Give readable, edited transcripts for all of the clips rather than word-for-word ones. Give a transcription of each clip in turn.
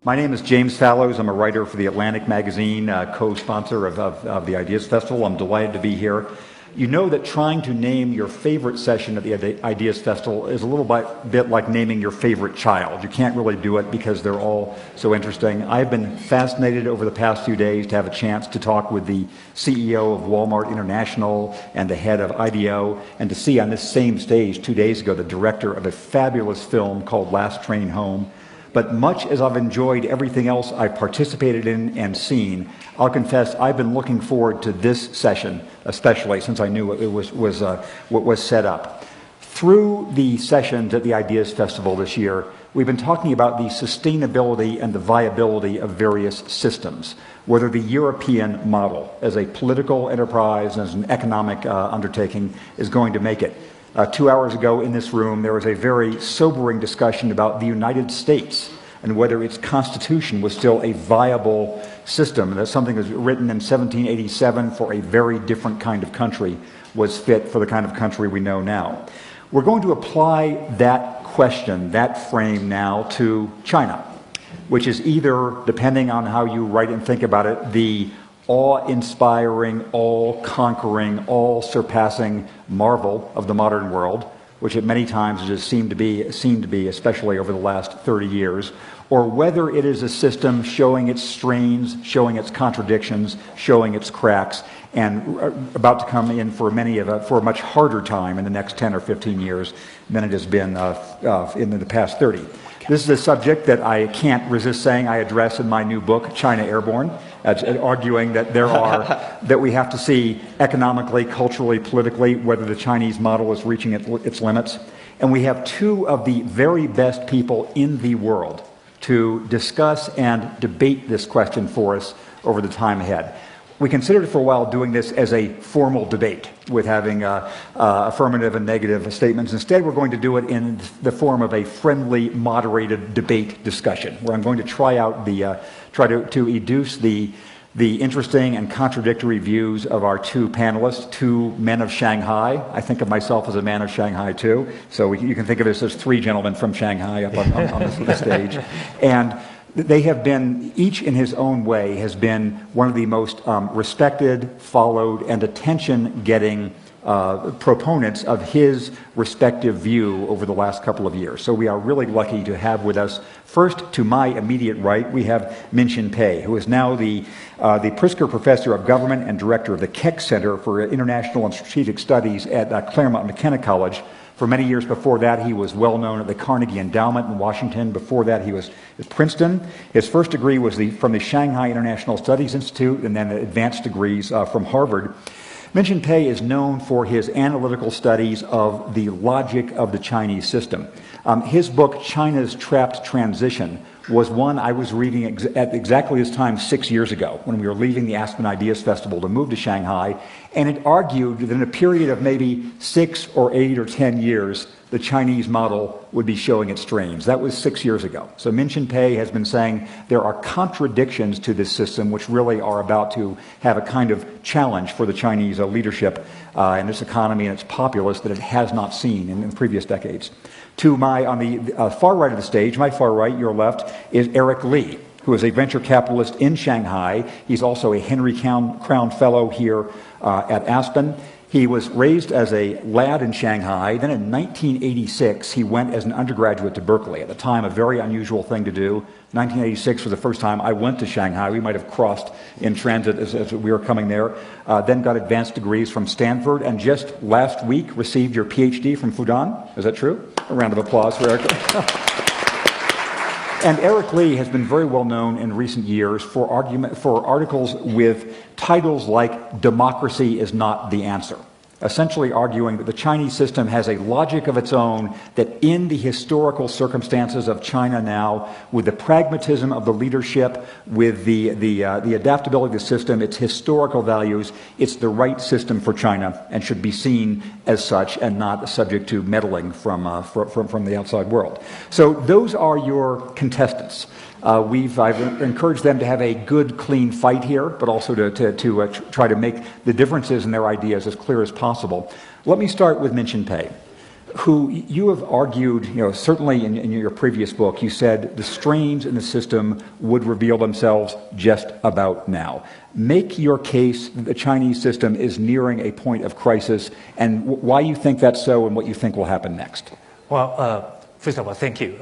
My name is James Fallows. I'm a writer for The Atlantic magazine, co-sponsor of the Ideas Festival. I'm delighted to be here. You know that trying to name your favorite session at the Ideas Festival is a little bit like naming your favorite child. You can't really do it because they're all so interesting. I've been fascinated over the past few days to have a chance to talk with the CEO of Walmart International and the head of IDEO, and to see on this same stage 2 days ago the director of a fabulous film called Last Train Home. But much as I've enjoyed everything else I've participated in and seen, I'll confess I've been looking forward to this session, especially since I knew it was set up. Through the sessions at the Ideas Festival this year, we've been talking about the sustainability and the viability of various systems, whether the European model as a political enterprise and as an economic undertaking is going to make it. 2 hours ago in this room, there was a very sobering discussion about the United States and whether its constitution was still a viable system, that something that was written in 1787 for a very different kind of country was fit for the kind of country we know now. We're going to apply that question, that frame now to China, which is either, depending on how you write and think about it, the awe-inspiring, all-conquering, all-surpassing marvel of the modern world, which at many times it has seemed to be, especially over the last 30 years, or whether it is a system showing its strains, showing its contradictions, showing its cracks, and about to come in for a much harder time in the next 10 or 15 years than it has been in the past 30. This is a subject that I can't resist saying I address in my new book, China Airborne, arguing that that we have to see economically, culturally, politically, whether the Chinese model is reaching its limits. And we have two of the very best people in the world to discuss and debate this question for us over the time ahead. We considered for a while doing this as a formal debate with having affirmative and negative statements. Instead, we're going to do it in the form of a friendly, moderated debate discussion, where I'm going to try out try to educe the interesting and contradictory views of our two panelists, two men of Shanghai. I think of myself as a man of Shanghai too, so you can think of this as three gentlemen from Shanghai up on the stage. And they have been, each in his own way, has been one of the most respected, followed, and attention-getting proponents of his respective view over the last couple of years. So we are really lucky to have with us, first to my immediate right, we have Minxin Pei, who is now the Pritzker Professor of Government and Director of the Keck Center for International and Strategic Studies at Claremont McKenna College. For many years before that, he was well known at the Carnegie Endowment in Washington. Before that, he was at Princeton. His first degree was from the Shanghai International Studies Institute, and then advanced degrees from Harvard. Minxin Pei is known for his analytical studies of the logic of the Chinese system. His book, China's Trapped Transition, was one I was reading at exactly this time 6 years ago, when we were leaving the Aspen Ideas Festival to move to Shanghai, and it argued that in a period of maybe 6 or 8 or 10 years, the Chinese model would be showing its strains. That was 6 years ago. So Minxin Pei has been saying there are contradictions to this system which really are about to have a kind of challenge for the Chinese leadership and its economy and its populace that it has not seen in previous decades. On the far right of the stage, my far right, your left, is Eric Lee, who is a venture capitalist in Shanghai. He's also a Henry Crown Fellow here at Aspen. He was raised as a lad in Shanghai. Then in 1986, he went as an undergraduate to Berkeley. At the time, a very unusual thing to do. 1986 was the first time I went to Shanghai. We might have crossed in transit as we were coming there. Then got advanced degrees from Stanford, and just last week received your PhD from Fudan. Is that true? A round of applause for Eric. And Eric Lee has been very well known in recent years for articles with titles like "Democracy is not the answer," essentially arguing that the Chinese system has a logic of its own, that in the historical circumstances of China now, with the pragmatism of the leadership, with the adaptability of the system, its historical values, it's the right system for China and should be seen as such and not subject to meddling from the outside world. So those are your contestants. I've encouraged them to have a good, clean fight here, but also to try to make the differences in their ideas as clear as possible. Let me start with Minxin Pei. who you have argued, certainly in your previous book, you said the strains in the system would reveal themselves just about now. Make your case that the Chinese system is nearing a point of crisis, and why you think that's so and what you think will happen next. Well, first of all, thank you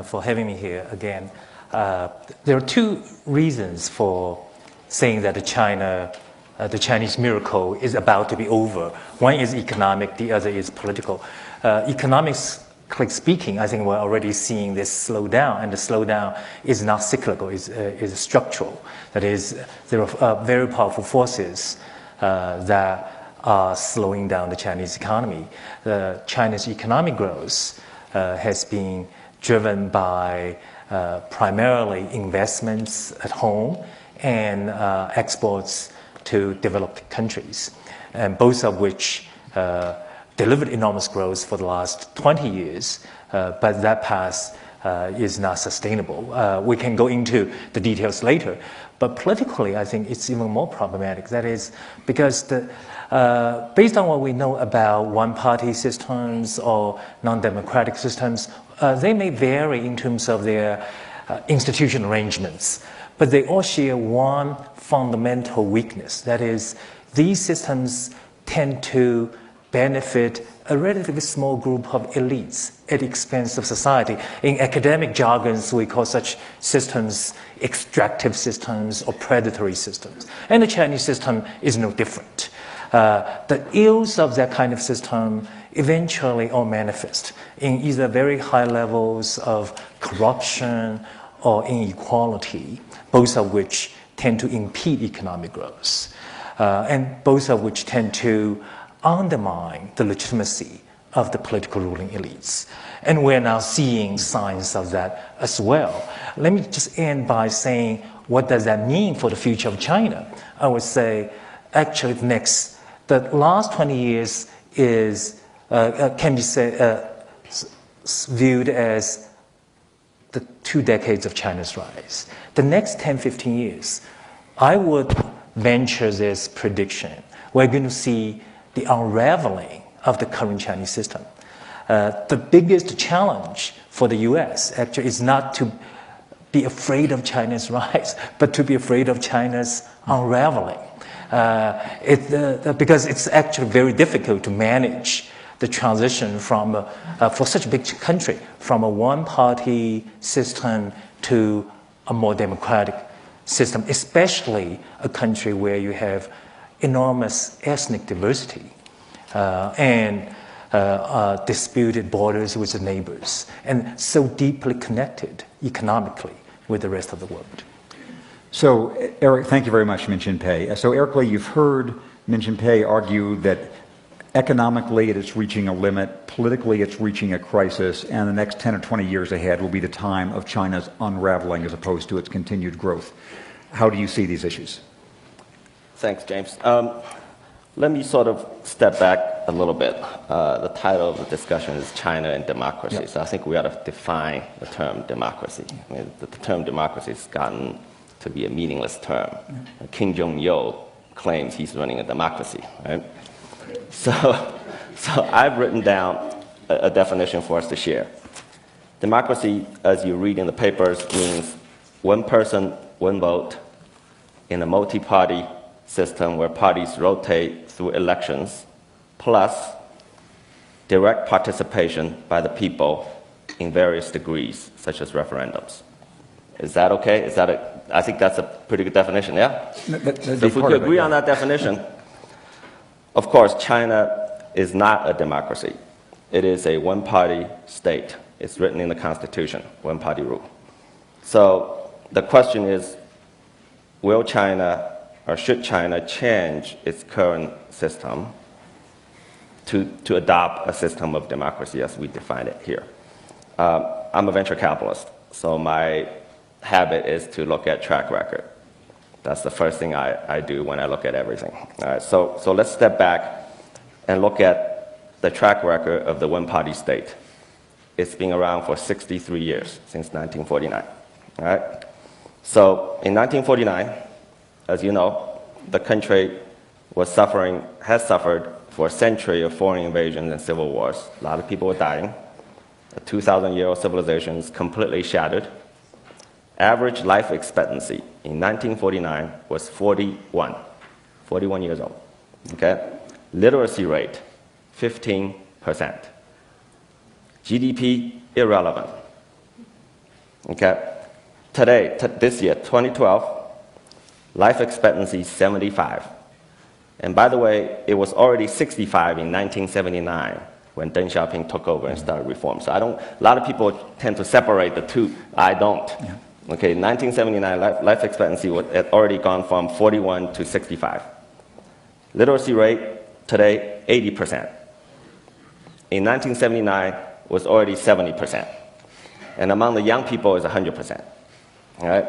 for having me here again. There are two reasons for saying that the Chinese miracle is about to be over. One is economic, the other is political. Economically speaking, I think we're already seeing this slowdown, and the slowdown is not cyclical, is structural. That is, there are very powerful forces that are slowing down the Chinese economy. China's economic growth has been driven by primarily investments at home and exports to developed countries, and both of which delivered enormous growth for the last 20 years, but that path is not sustainable. We can go into the details later, but politically, I think it's even more problematic. That is because based on what we know about one-party systems or non-democratic systems, they may vary in terms of their institutional arrangements, but they all share one fundamental weakness. That is, these systems tend to benefit a relatively small group of elites at the expense of society. In academic jargons, we call such systems extractive systems or predatory systems. And the Chinese system is no different. The ills of that kind of system eventually all manifest in either very high levels of corruption or inequality, both of which tend to impede economic growth, and both of which tend to undermine the legitimacy of the political ruling elites. And we're now seeing signs of that as well. Let me just end by saying, what does that mean for the future of China? I would say, actually, the last 20 years can be viewed as the 2 decades of China's rise. The next 10, 15 years, I would venture this prediction. We're going to see the unraveling of the current Chinese system. The biggest challenge for the US actually is not to be afraid of China's rise, but to be afraid of China's unraveling. Because it's actually very difficult to manage the transition from, for such a big country, from a one-party system to a more democratic system, especially a country where you have enormous ethnic diversity and disputed borders with the neighbors, and so deeply connected economically with the rest of the world. So, Eric, thank you very much, Minxin Pei. So, Eric Lee, you've heard Minxin Pei argue that economically it is reaching a limit, politically it's reaching a crisis, and the next 10 or 20 years ahead will be the time of China's unraveling as opposed to its continued growth. How do you see these issues? Thanks, James. Let me sort of step back a little bit. The title of the discussion is China and democracy. Yep. So I think we ought to define the term democracy. I mean, the term democracy has gotten to be a meaningless term. Yep. Kim Jong-il claims he's running a democracy, right? So I've written down a definition for us to share. Democracy, as you read in the papers, means one person, one vote in a multi-party system where parties rotate through elections, plus direct participation by the people in various degrees, such as referendums. Is that okay? I think that's a pretty good definition, yeah? So if we could agree on that definition, of course, China is not a democracy. It is a one-party state. It's written in the Constitution, one-party rule. So the question is, will China or should China change its current system to adopt a system of democracy as we define it here? I'm a venture capitalist, so my habit is to look at track record. That's the first thing I do when I look at everything. All right, so let's step back and look at the track record of the one-party state. It's been around for 63 years, since 1949. All right? So in 1949, as you know, the country has suffered for a century of foreign invasions and civil wars. A lot of people were dying. A 2,000-year-old civilization is completely shattered. Average life expectancy in 1949 was 41 years old. Okay? Literacy rate, 15%. GDP, irrelevant. Okay? Today, this year, 2012, life expectancy, 75. And by the way, it was already 65 in 1979 when Deng Xiaoping took over and started reform. So a lot of people tend to separate the two. I don't. Yeah. Okay, 1979, life expectancy had already gone from 41 to 65. Literacy rate, today, 80%. In 1979, it was already 70%. And among the young people, it's 100%. All right?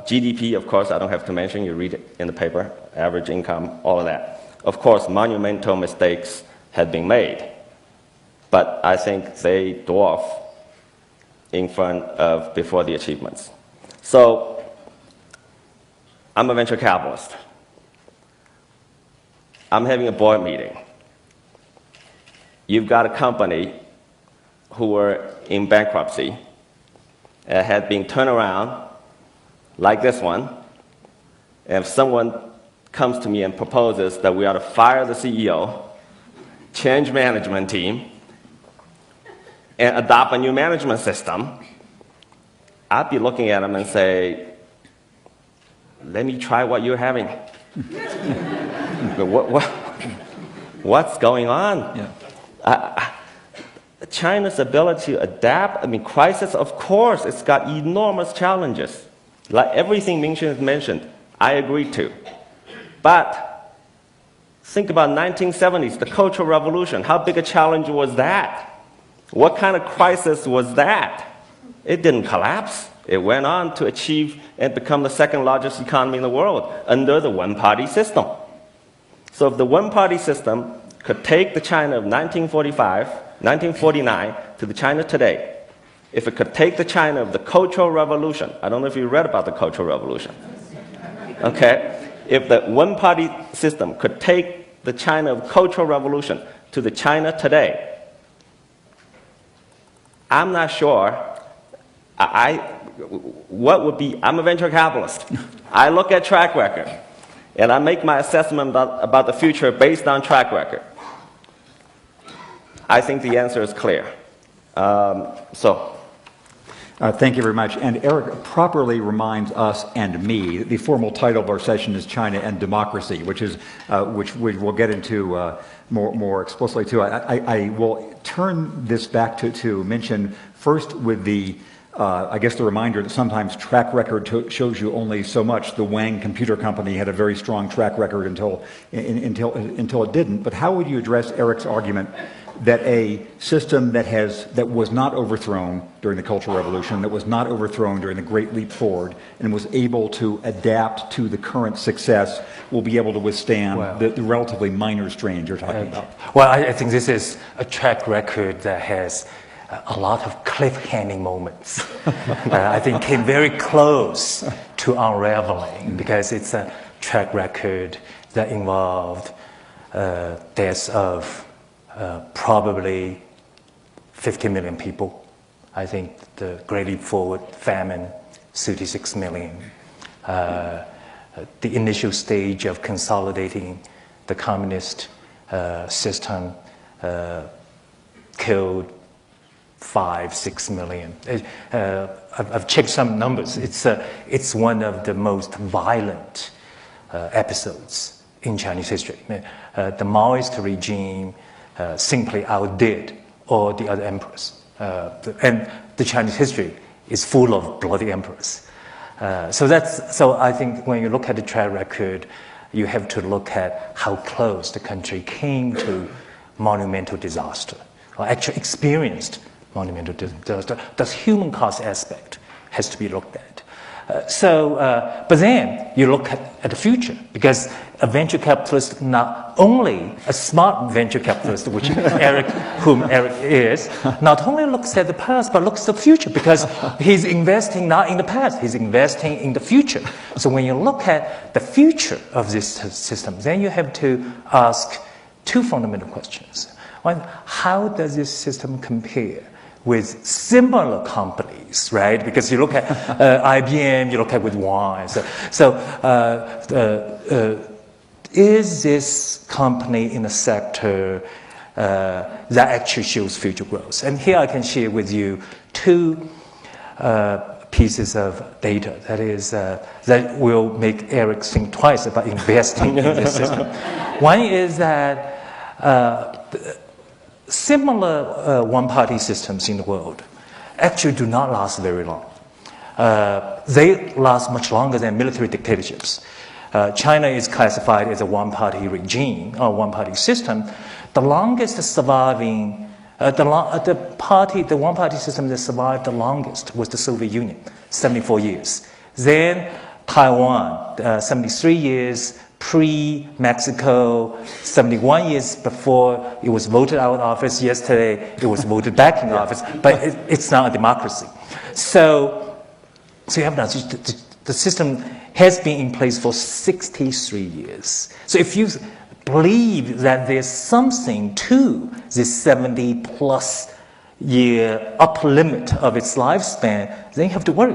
GDP, of course, I don't have to mention. You read it in the paper. Average income, all of that. Of course, monumental mistakes had been made. But I think they dwarf in front of before the achievements. So I'm a venture capitalist. I'm having a board meeting. You've got a company who were in bankruptcy, had been turned around like this one. And if someone comes to me and proposes that we ought to fire the CEO, change management team, and adopt a new management system, I'd be looking at them and say, let me try what you're having. What's going on? Yeah. China's ability to adapt, crisis, of course, it's got enormous challenges. Like everything Minxin has mentioned, I agree to. But think about 1970s, the Cultural Revolution. How big a challenge was that? What kind of crisis was that? It didn't collapse. It went on to achieve and become the second largest economy in the world under the one-party system. So if the one-party system could take the China of 1949 to the China today, if it could take the China of the Cultural Revolution, I don't know if you read about the Cultural Revolution, okay? If the one-party system could take the China of Cultural Revolution to the China today, I'm not sure. What would be? I'm a venture capitalist. I look at track record, and I make my assessment about the future based on track record. I think the answer is clear. Thank you very much. And Eric properly reminds us and me, the formal title of our session is China and Democracy, which we will get into more explicitly too. I will turn this back to mention first with the, I guess the reminder that sometimes track record shows you only so much. The Wang Computer Company had a very strong track record until it didn't. But how would you address Eric's argument that a system that was not overthrown during the Cultural Revolution, that was not overthrown during the Great Leap Forward, and was able to adapt to the current success, will be able to withstand the relatively minor strains you're talking about? Well, I think this is a track record that has a lot of cliffhanging moments. I think came very close to unraveling because it's a track record that involved deaths of probably 50 million people. I think the Great Leap Forward, famine, 36 million. The initial stage of consolidating the communist system killed 5-6 million. I've checked some numbers. It's one of the most violent episodes in Chinese history. The Maoist regime simply outdid all the other emperors. And the Chinese history is full of bloody emperors. So I think when you look at the track record, you have to look at how close the country came to monumental disaster, or actually experienced monumental disaster. The human cost aspect has to be looked at. But then you look at the future, because a venture capitalist, not only a smart venture capitalist, which whom Eric is, not only looks at the past, but looks at the future, because he's investing not in the past, he's investing in the future. So when you look at the future of this system, then you have to ask two fundamental questions. One, how does this system compare with similar companies, right? Because you look at IBM, you look at with Wine. Is this company in a sector that actually shows future growth? And here I can share with you two pieces of data that will make Eric think twice about investing in this system. One is that similar one-party systems in the world actually do not last very long. They last much longer than military dictatorships. China is classified as a one-party regime or one-party system. The longest surviving, the one-party system that survived the longest was the Soviet Union, 74 years. Then Taiwan, 73 years, pre-Mexico, 71 years before it was voted out of office. Yesterday, it was voted back in office, but it's not a democracy. So you have now, the system has been in place for 63 years. So if you believe that there's something to this 70-plus year upper limit of its lifespan, then you have to worry.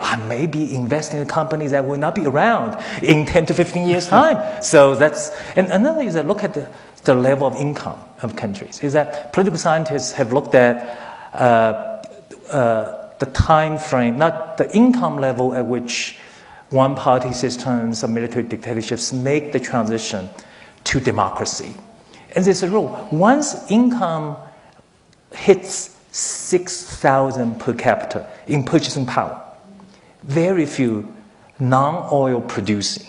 I may be investing in companies that will not be around in 10 to 15 years' time. So and another is that look at the level of income of countries. Is that political scientists have looked at the time frame, not the income level at which one-party systems or military dictatorships make the transition to democracy. And there's a rule. Once income hits 6,000 per capita in purchasing power, very few non-oil producing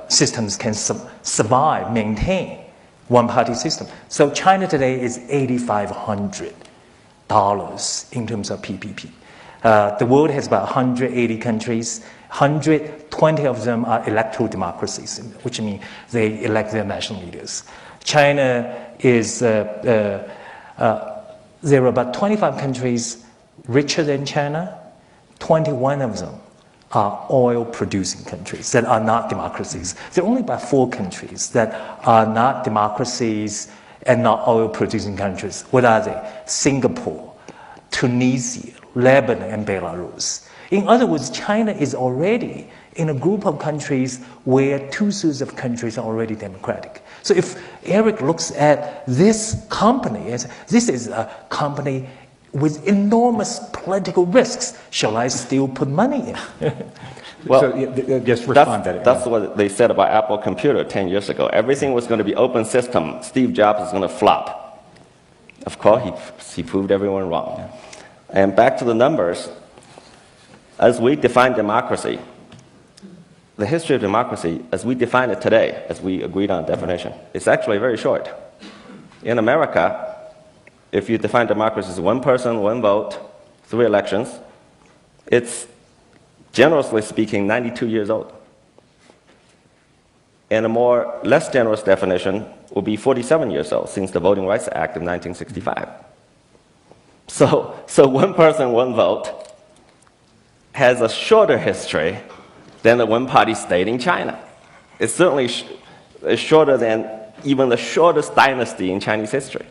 systems can survive, maintain one-party system. So China today is $8,500 in terms of PPP. The world has about 180 countries. 120 of them are electoral democracies, which means they elect their national leaders. China is, there are about 25 countries richer than China. 21 of them are oil-producing countries that are not democracies. There are only about 4 countries that are not democracies and not oil-producing countries. What are they? Singapore, Tunisia, Lebanon, and Belarus. In other words, China is already in a group of countries where 2/3 of countries are already democratic. So if Eric looks at this company as this is a company with enormous political risks, shall I still put money in? Well, so, just respond to that. That's what they said about Apple Computer 10 years ago. Everything was going to be open system. Steve Jobs is going to flop. Of course, he proved everyone wrong. Yeah. And back to the numbers, as we define democracy, the history of democracy, as we define it today, as we agreed on definition, it's actually very short. In America, if you define democracy as 1 person, 1 vote, 3 elections, it's, generously speaking, 92 years old. And a less generous definition would be 47 years old, since the Voting Rights Act of 1965. So 1 person, 1 vote has a shorter history than the one-party state in China. It's certainly shorter than even the shortest dynasty in Chinese history.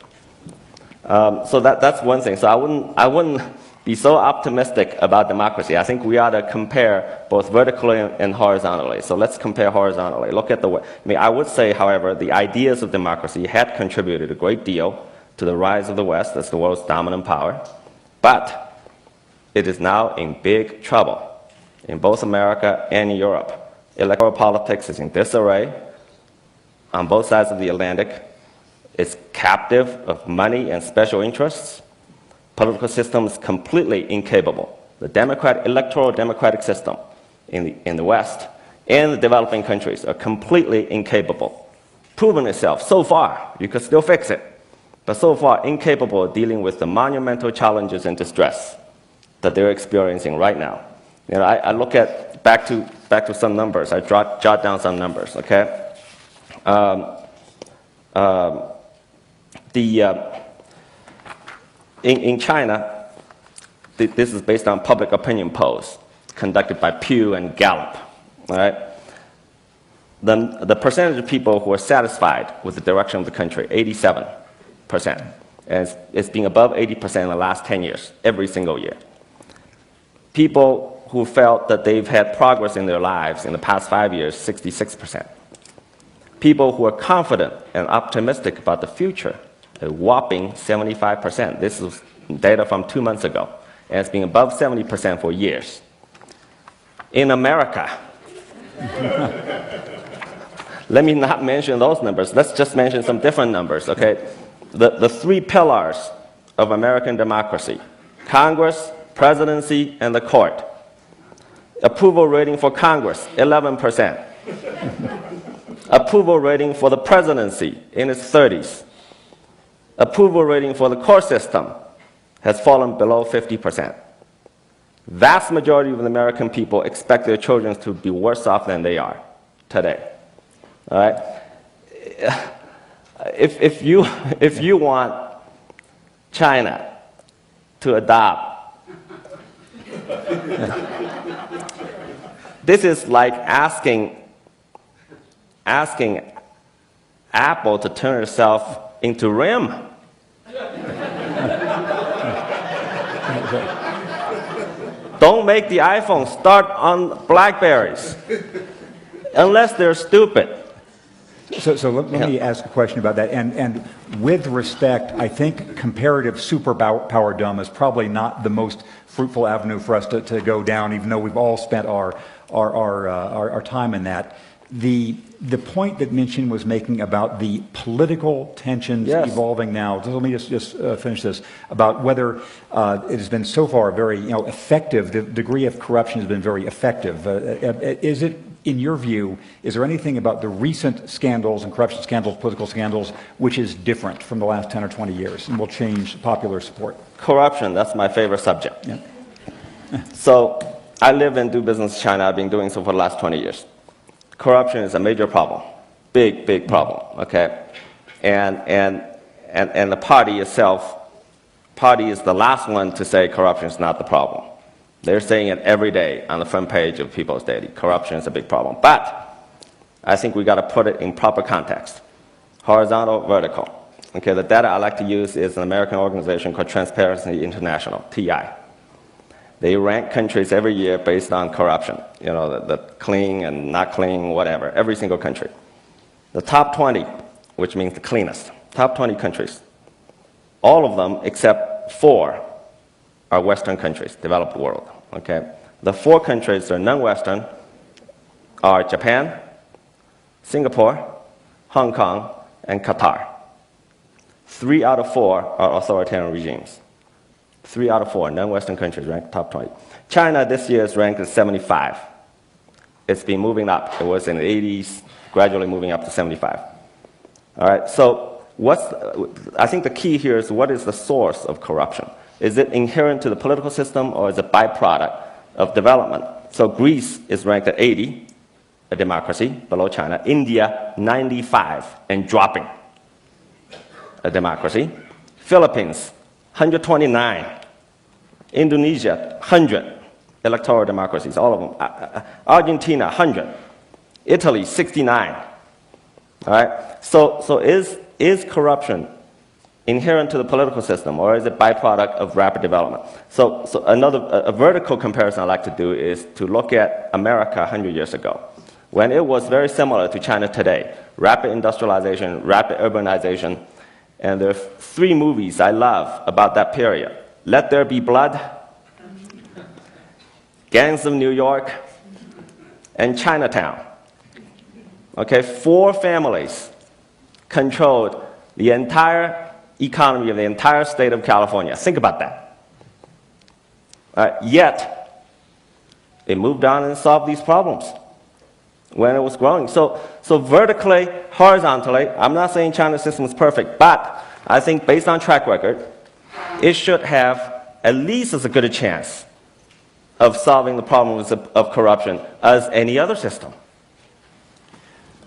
So that's one thing. So I wouldn't be so optimistic about democracy. I think we ought to compare both vertically and horizontally. So let's compare horizontally. Look at I would say, however, the ideas of democracy had contributed a great deal to the rise of the West as the world's dominant power, but it is now in big trouble in both America and Europe. Electoral politics is in disarray on both sides of the Atlantic. It's captive of money and special interests. Political system is completely incapable. The electoral democratic system in the West and the developing countries are completely incapable. Proven itself so far, you could still fix it, but so far incapable of dealing with the monumental challenges and distress that they're experiencing right now. You know, I look at back to some numbers. I jot down some numbers. Okay, in China, this is based on public opinion polls conducted by Pew and Gallup. All right, the percentage of people who are satisfied with the direction of the country, 87%. And it's been above 80% in the last 10 years, every single year. People who felt that they've had progress in their lives in the past 5 years, 66%. People who are confident and optimistic about the future, a whopping 75%. This is data from 2 months ago, and it's been above 70% for years. In America, let me not mention those numbers. Let's just mention some different numbers, okay? The three pillars of American democracy, Congress, presidency, and the court. Approval rating for Congress, 11%. Approval rating for the presidency in its 30s. Approval rating for the court system has fallen below 50%. Vast majority of the American people expect their children to be worse off than they are today. All right? If you want China to adopt, this is like asking Apple to turn itself into RIM. Don't make the iPhone start on BlackBerries unless they're stupid. So let me ask a question about that. And with respect, I think comparative superpowerdom is probably not the most fruitful avenue for us to go down, even though we've all spent our time in that. The point that Minxin was making about the political tensions evolving now, let me just finish this, about whether it has been so far very effective, the degree of corruption has been very effective. Is it, in your view, is there anything about the recent scandals and corruption scandals, political scandals, which is different from the last 10 or 20 years and will change popular support? Corruption, that's my favorite subject. Yeah. So I live and do business in China. I've been doing so for the last 20 years. Corruption is a major problem, big problem, okay? And the party itself, party is the last one to say corruption is not the problem. They're saying it every day on the front page of People's Daily. Corruption is a big problem. But I think we got to put it in proper context. Horizontal, vertical. Okay, the data I like to use is an American organization called Transparency International, TI. They rank countries every year based on corruption, the clean and not clean, whatever, every single country. The top 20, which means the cleanest, top 20 countries, all of them except 4 are Western countries, developed world, okay? The 4 countries that are non-Western are Japan, Singapore, Hong Kong, and Qatar. 3 out of 4 are authoritarian regimes. 3 out of 4 non-Western countries ranked top 20. China this year is ranked at 75. It's been moving up. It was in the 80s, gradually moving up to 75. All right, so I think the key here is what is the source of corruption? Is it inherent to the political system or is it a byproduct of development? So Greece is ranked at 80, a democracy, below China. India, 95 and dropping, a democracy. Philippines, 129. Indonesia, 100 electoral democracies, all of them. Argentina, 100. Italy, 69. All right? So is corruption inherent to the political system, or is it byproduct of rapid development? So a vertical comparison I like to do is to look at America 100 years ago, when it was very similar to China today. Rapid industrialization, rapid urbanization. And there are 3 movies I love about that period. Let There Be Blood, Gangs of New York, and Chinatown. Okay, 4 families controlled the entire economy of the entire state of California. Think about that. Yet, it moved on and solved these problems when it was growing. So vertically, horizontally, I'm not saying China's system is perfect, but I think based on track record, it should have at least as good a chance of solving the problems of corruption as any other system.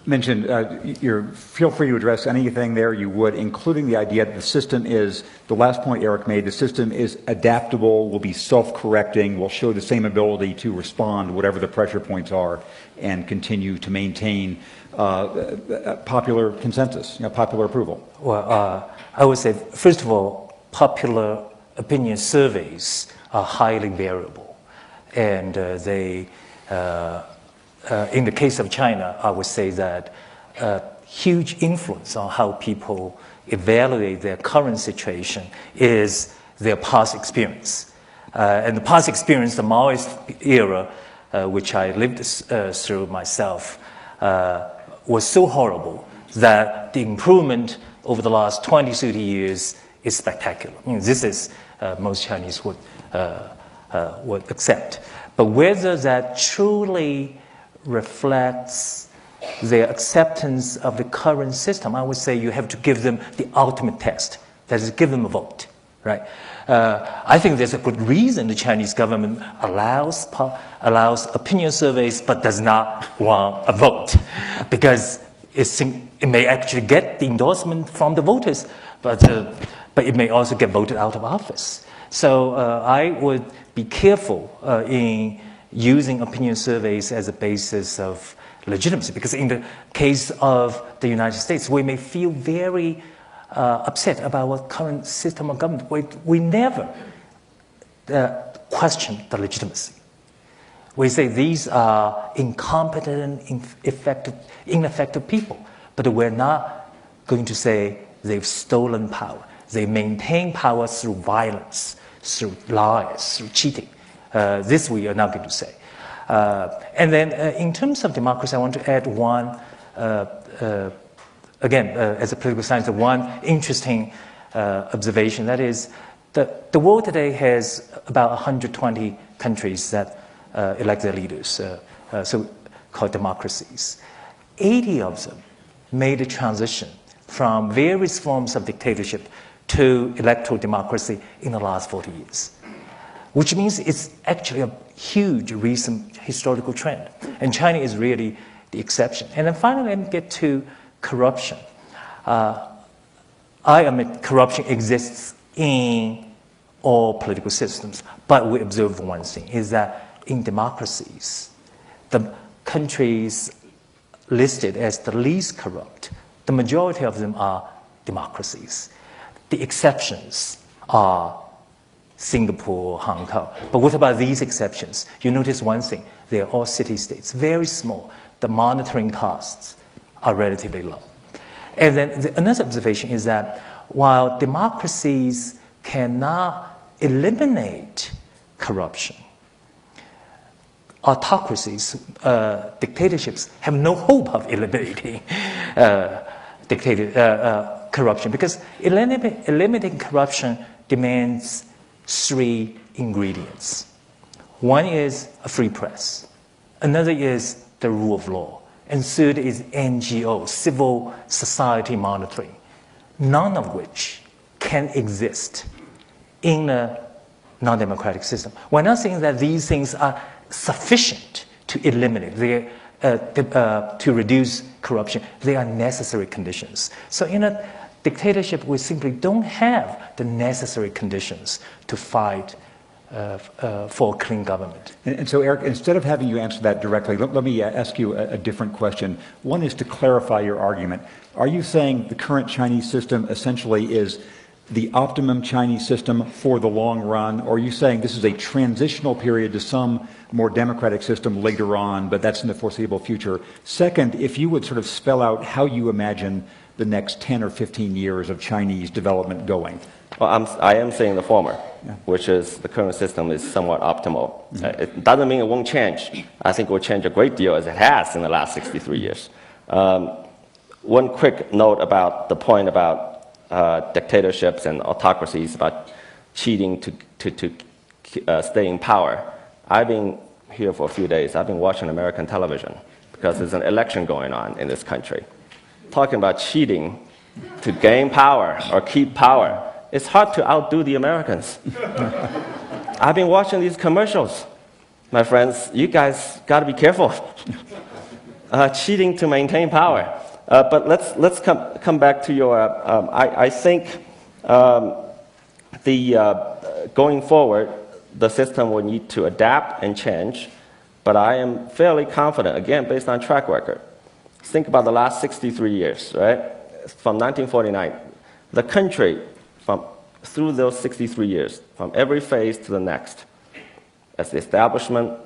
Minxin, feel free to address anything there you would, including the idea that the system is, the last point Eric made, the system is adaptable, will be self-correcting, will show the same ability to respond whatever the pressure points are, and continue to maintain popular consensus, popular approval. Well, I would say, first of all, popular opinion surveys are highly variable, and they in the case of China, I would say that huge influence on how people evaluate their current situation is their past experience. And the past experience, the Maoist era, which I lived through myself, was so horrible that the improvement over the last 20, 30 years is spectacular. This is most Chinese would accept. But whether that truly reflects their acceptance of the current system, I would say you have to give them the ultimate test. That is, give them a vote, right? I think there's a good reason the Chinese government allows opinion surveys but does not want a vote, because it may actually get the endorsement from the voters, but it may also get voted out of office. So I would be careful in using opinion surveys as a basis of legitimacy, because in the case of the United States, we may feel very upset about our current system of government. We never question the legitimacy. We say these are incompetent, ineffective people, but we're not going to say they've stolen power. They maintain power through violence, through lies, through cheating. This we are not going to say. And then in terms of democracy, I want to add one, again, as a political scientist, one interesting observation. That is, the world today has about 120 countries that elect their leaders, so-called democracies. 80 of them made a transition from various forms of dictatorship to electoral democracy in the last 40 years. Which means it's actually a huge recent historical trend. And China is really the exception. And then finally, let me get to corruption. I admit corruption exists in all political systems, but we observe one thing, is that in democracies, the countries listed as the least corrupt, the majority of them are democracies. The exceptions are Singapore, Hong Kong. But what about these exceptions? You notice one thing, they're all city-states, very small. The monitoring costs are relatively low. And then another observation is that while democracies cannot eliminate corruption, autocracies, dictatorships have no hope of eliminating corruption, because eliminating corruption demands three ingredients. One is a free press. Another is the rule of law. And third is NGO, civil society monitoring, none of which can exist in a non-democratic system. We're not saying that these things are sufficient to eliminate, to reduce corruption. They are necessary conditions. So in a dictatorship, we simply don't have the necessary conditions to fight for a clean government. And so, Eric, instead of having you answer that directly, let me ask you a different question. One is to clarify your argument. Are you saying the current Chinese system essentially is the optimum Chinese system for the long run, or are you saying this is a transitional period to some more democratic system later on, but that's in the foreseeable future? Second, if you would sort of spell out how you imagine the next 10 or 15 years of Chinese development going. Well, I am saying the former, which is the current system is somewhat optimal. It doesn't mean it won't change. I think it will change a great deal, as it has in the last 63 years. One quick note about the point about dictatorships and autocracies, about cheating to stay in power. I've been here for a few days. I've been watching American television because there's an election going on in this country. Talking about cheating to gain power or keep power, it's hard to outdo the Americans. I've been watching these commercials. My friends, you guys got to be careful. cheating to maintain power. But let's come back to your. I think going forward, the system will need to adapt and change. But I am fairly confident, again, based on track record. Think about the last 63 years, right? From 1949, the country, through those 63 years, from every phase to the next, at the establishment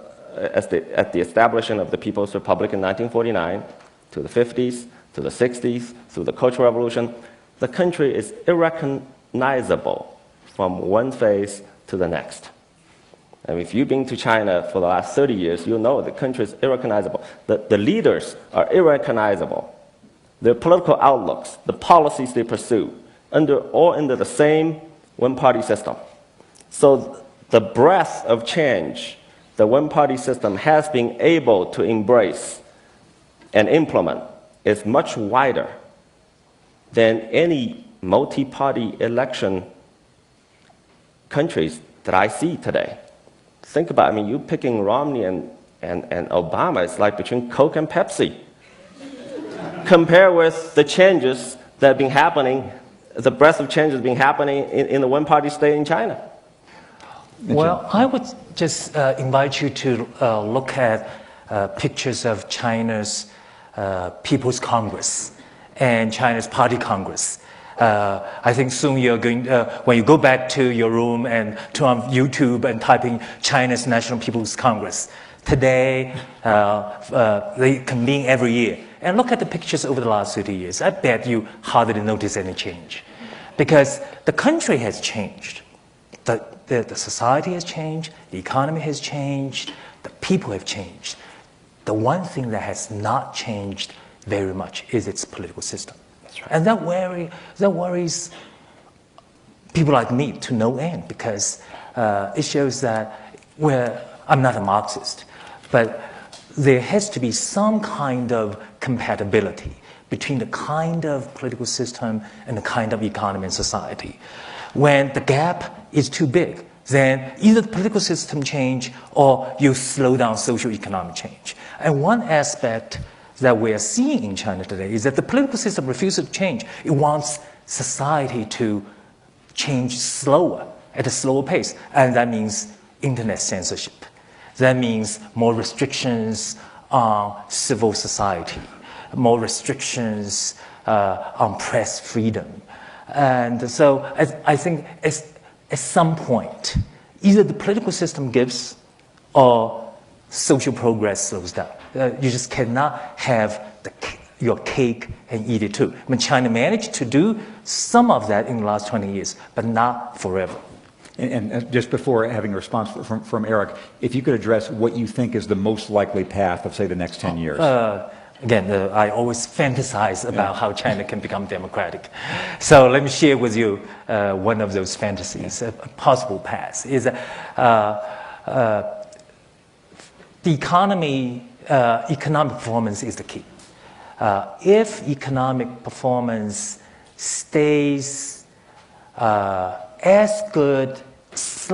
of the People's Republic in 1949, to the 50s, to the 60s, through the Cultural Revolution, the country is irrecognizable from one phase to the next. And if you've been to China for the last 30 years, you'll know the country is irrecognizable. The leaders are irrecognizable. Their political outlooks, the policies they pursue, all under the same one-party system. So the breadth of change the one-party system has been able to embrace and implement is much wider than any multi-party election countries that I see today. Think about, you picking Romney and Obama, it's like between Coke and Pepsi. Compare with the changes that have been happening, the breadth of changes been happening in the one-party state in China. Well, I would just invite you to look at pictures of China's People's Congress and China's Party Congress. I think soon you're going, when you go back to your room and turn on YouTube and type in China's National People's Congress. Today, they convene every year. And look at the pictures over the last 30 years. I bet you hardly notice any change. Because the country has changed. The society has changed, the economy has changed, the people have changed. The one thing that has not changed very much is its political system. That's right. And that worries people like me to no end, because it shows that I'm not a Marxist, but there has to be some kind of compatibility between the kind of political system and the kind of economy and society. When the gap is too big, then either the political system change or you slow down socio-economic change. And one aspect that we are seeing in China today is that the political system refuses to change. It wants society to change slower, at a slower pace. And that means internet censorship. That means more restrictions on civil society, more restrictions on press freedom. And so I think at some point, either the political system gives or social progress slows down. You just cannot have your cake and eat it too. China managed to do some of that in the last 20 years, but not forever. And just before having a response from Eric, if you could address what you think is the most likely path of, say, the next 10 years. Again, I always fantasize about how China can become democratic. So let me share with you one of those fantasies. A possible path is the economic performance is the key. If economic performance stays as good as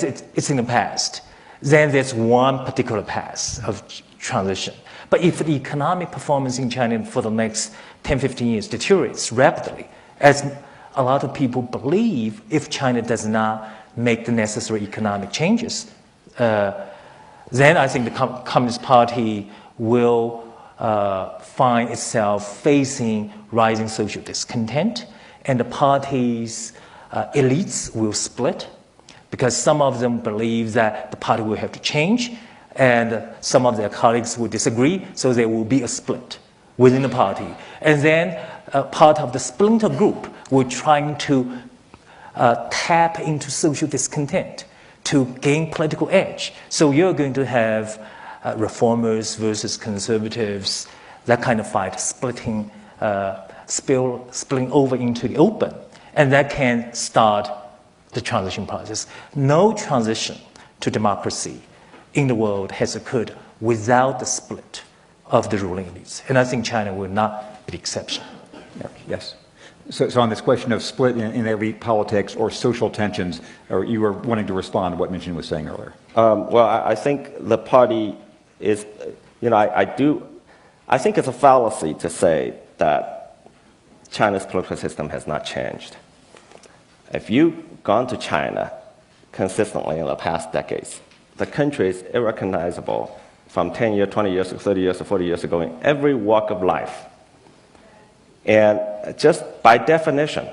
it's in the past, then there's one particular path of transition. But if the economic performance in China for the next 10, 15 years deteriorates rapidly, as a lot of people believe, if China does not make the necessary economic changes, then I think the Communist Party will find itself facing rising social discontent, and the party's elites will split, because some of them believe that the party will have to change, and some of their colleagues will disagree, so there will be a split within the party. And then part of the splinter group will try to tap into social discontent to gain political edge. So you're going to have reformers versus conservatives, that kind of fight, spilling over into the open. And that can start the transition process. No transition to democracy in the world has occurred without the split of the ruling elites. And I think China will not be the exception. Yes. So on this question of split in elite politics or social tensions, or you were wanting to respond to what Minxin was saying earlier. Well, I think the party is, I think it's a fallacy to say that China's political system has not changed. If you've gone to China consistently in the past decades, the country is irrecognizable from 10 years, 20 years, 30 years, 40 years ago in every walk of life. And just by definition,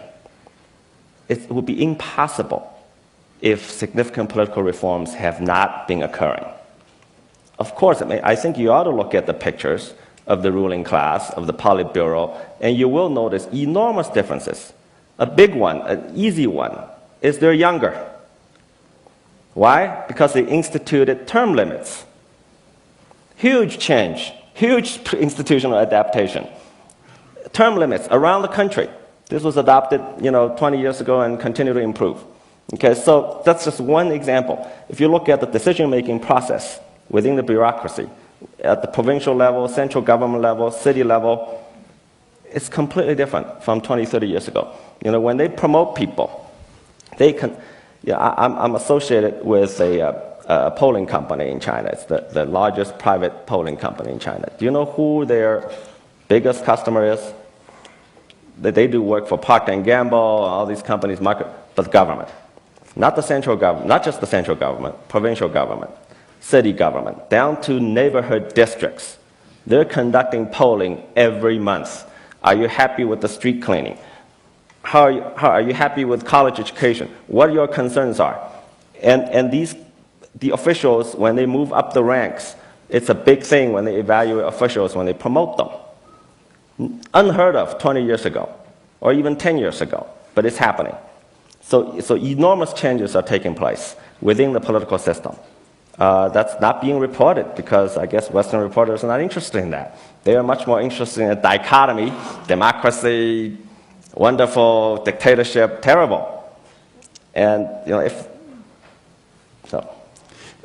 it would be impossible if significant political reforms have not been occurring. Of course, I think you ought to look at the pictures of the ruling class, of the Politburo, and you will notice enormous differences. A big one, an easy one, is they're younger. Why? Because they instituted term limits. Huge change, huge institutional adaptation. Term limits around the country. This was adopted, 20 years ago and continue to improve. Okay, so that's just one example. If you look at the decision-making process within the bureaucracy, at the provincial level, central government level, city level, it's completely different from 20, 30 years ago. When they promote people, they can. I'm associated with a polling company in China. It's the largest private polling company in China. Do you know who their biggest customer is? That they do work for Procter & Gamble, all these companies, but the government. Not the central government, not just the central government, provincial government, city government, down to neighborhood districts. They're conducting polling every month. Are you happy with the street cleaning? How are you happy with college education? What your concerns are? And the officials, when they move up the ranks, it's a big thing when they evaluate officials, when they promote them. Unheard of 20 years ago, or even 10 years ago, but it's happening. So enormous changes are taking place within the political system. That's not being reported because I guess Western reporters are not interested in that. They are much more interested in a dichotomy, democracy, wonderful, dictatorship, terrible. And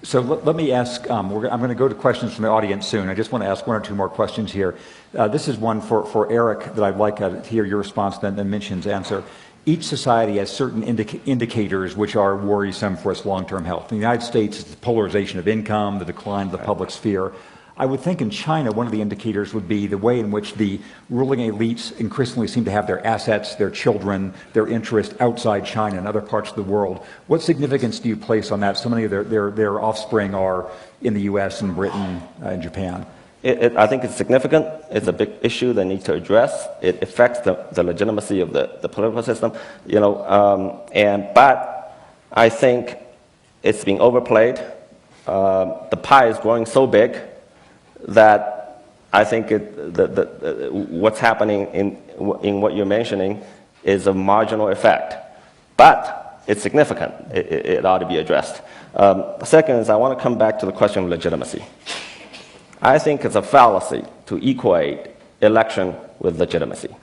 So let me ask, I'm going to go to questions from the audience soon. I just want to ask one or two more questions here. This is one for Eric that I'd like to hear your response, then Minxin's answer. Each society has certain indicators which are worrisome for its long-term health. In the United States, it's the polarization of income, the decline of the public sphere. I would think in China, one of the indicators would be the way in which the ruling elites increasingly seem to have their assets, their children, their interests outside China and other parts of the world. What significance do you place on that? So many of their offspring are in the U.S. and Britain and Japan. I think it's significant. It's a big issue that needs to address. It affects the legitimacy of the political system, but I think it's being overplayed. The pie is growing so big that I think what's happening in what you're mentioning is a marginal effect. But it's significant. It ought to be addressed. Second is I want to come back to the question of legitimacy. I think it's a fallacy to equate election with legitimacy.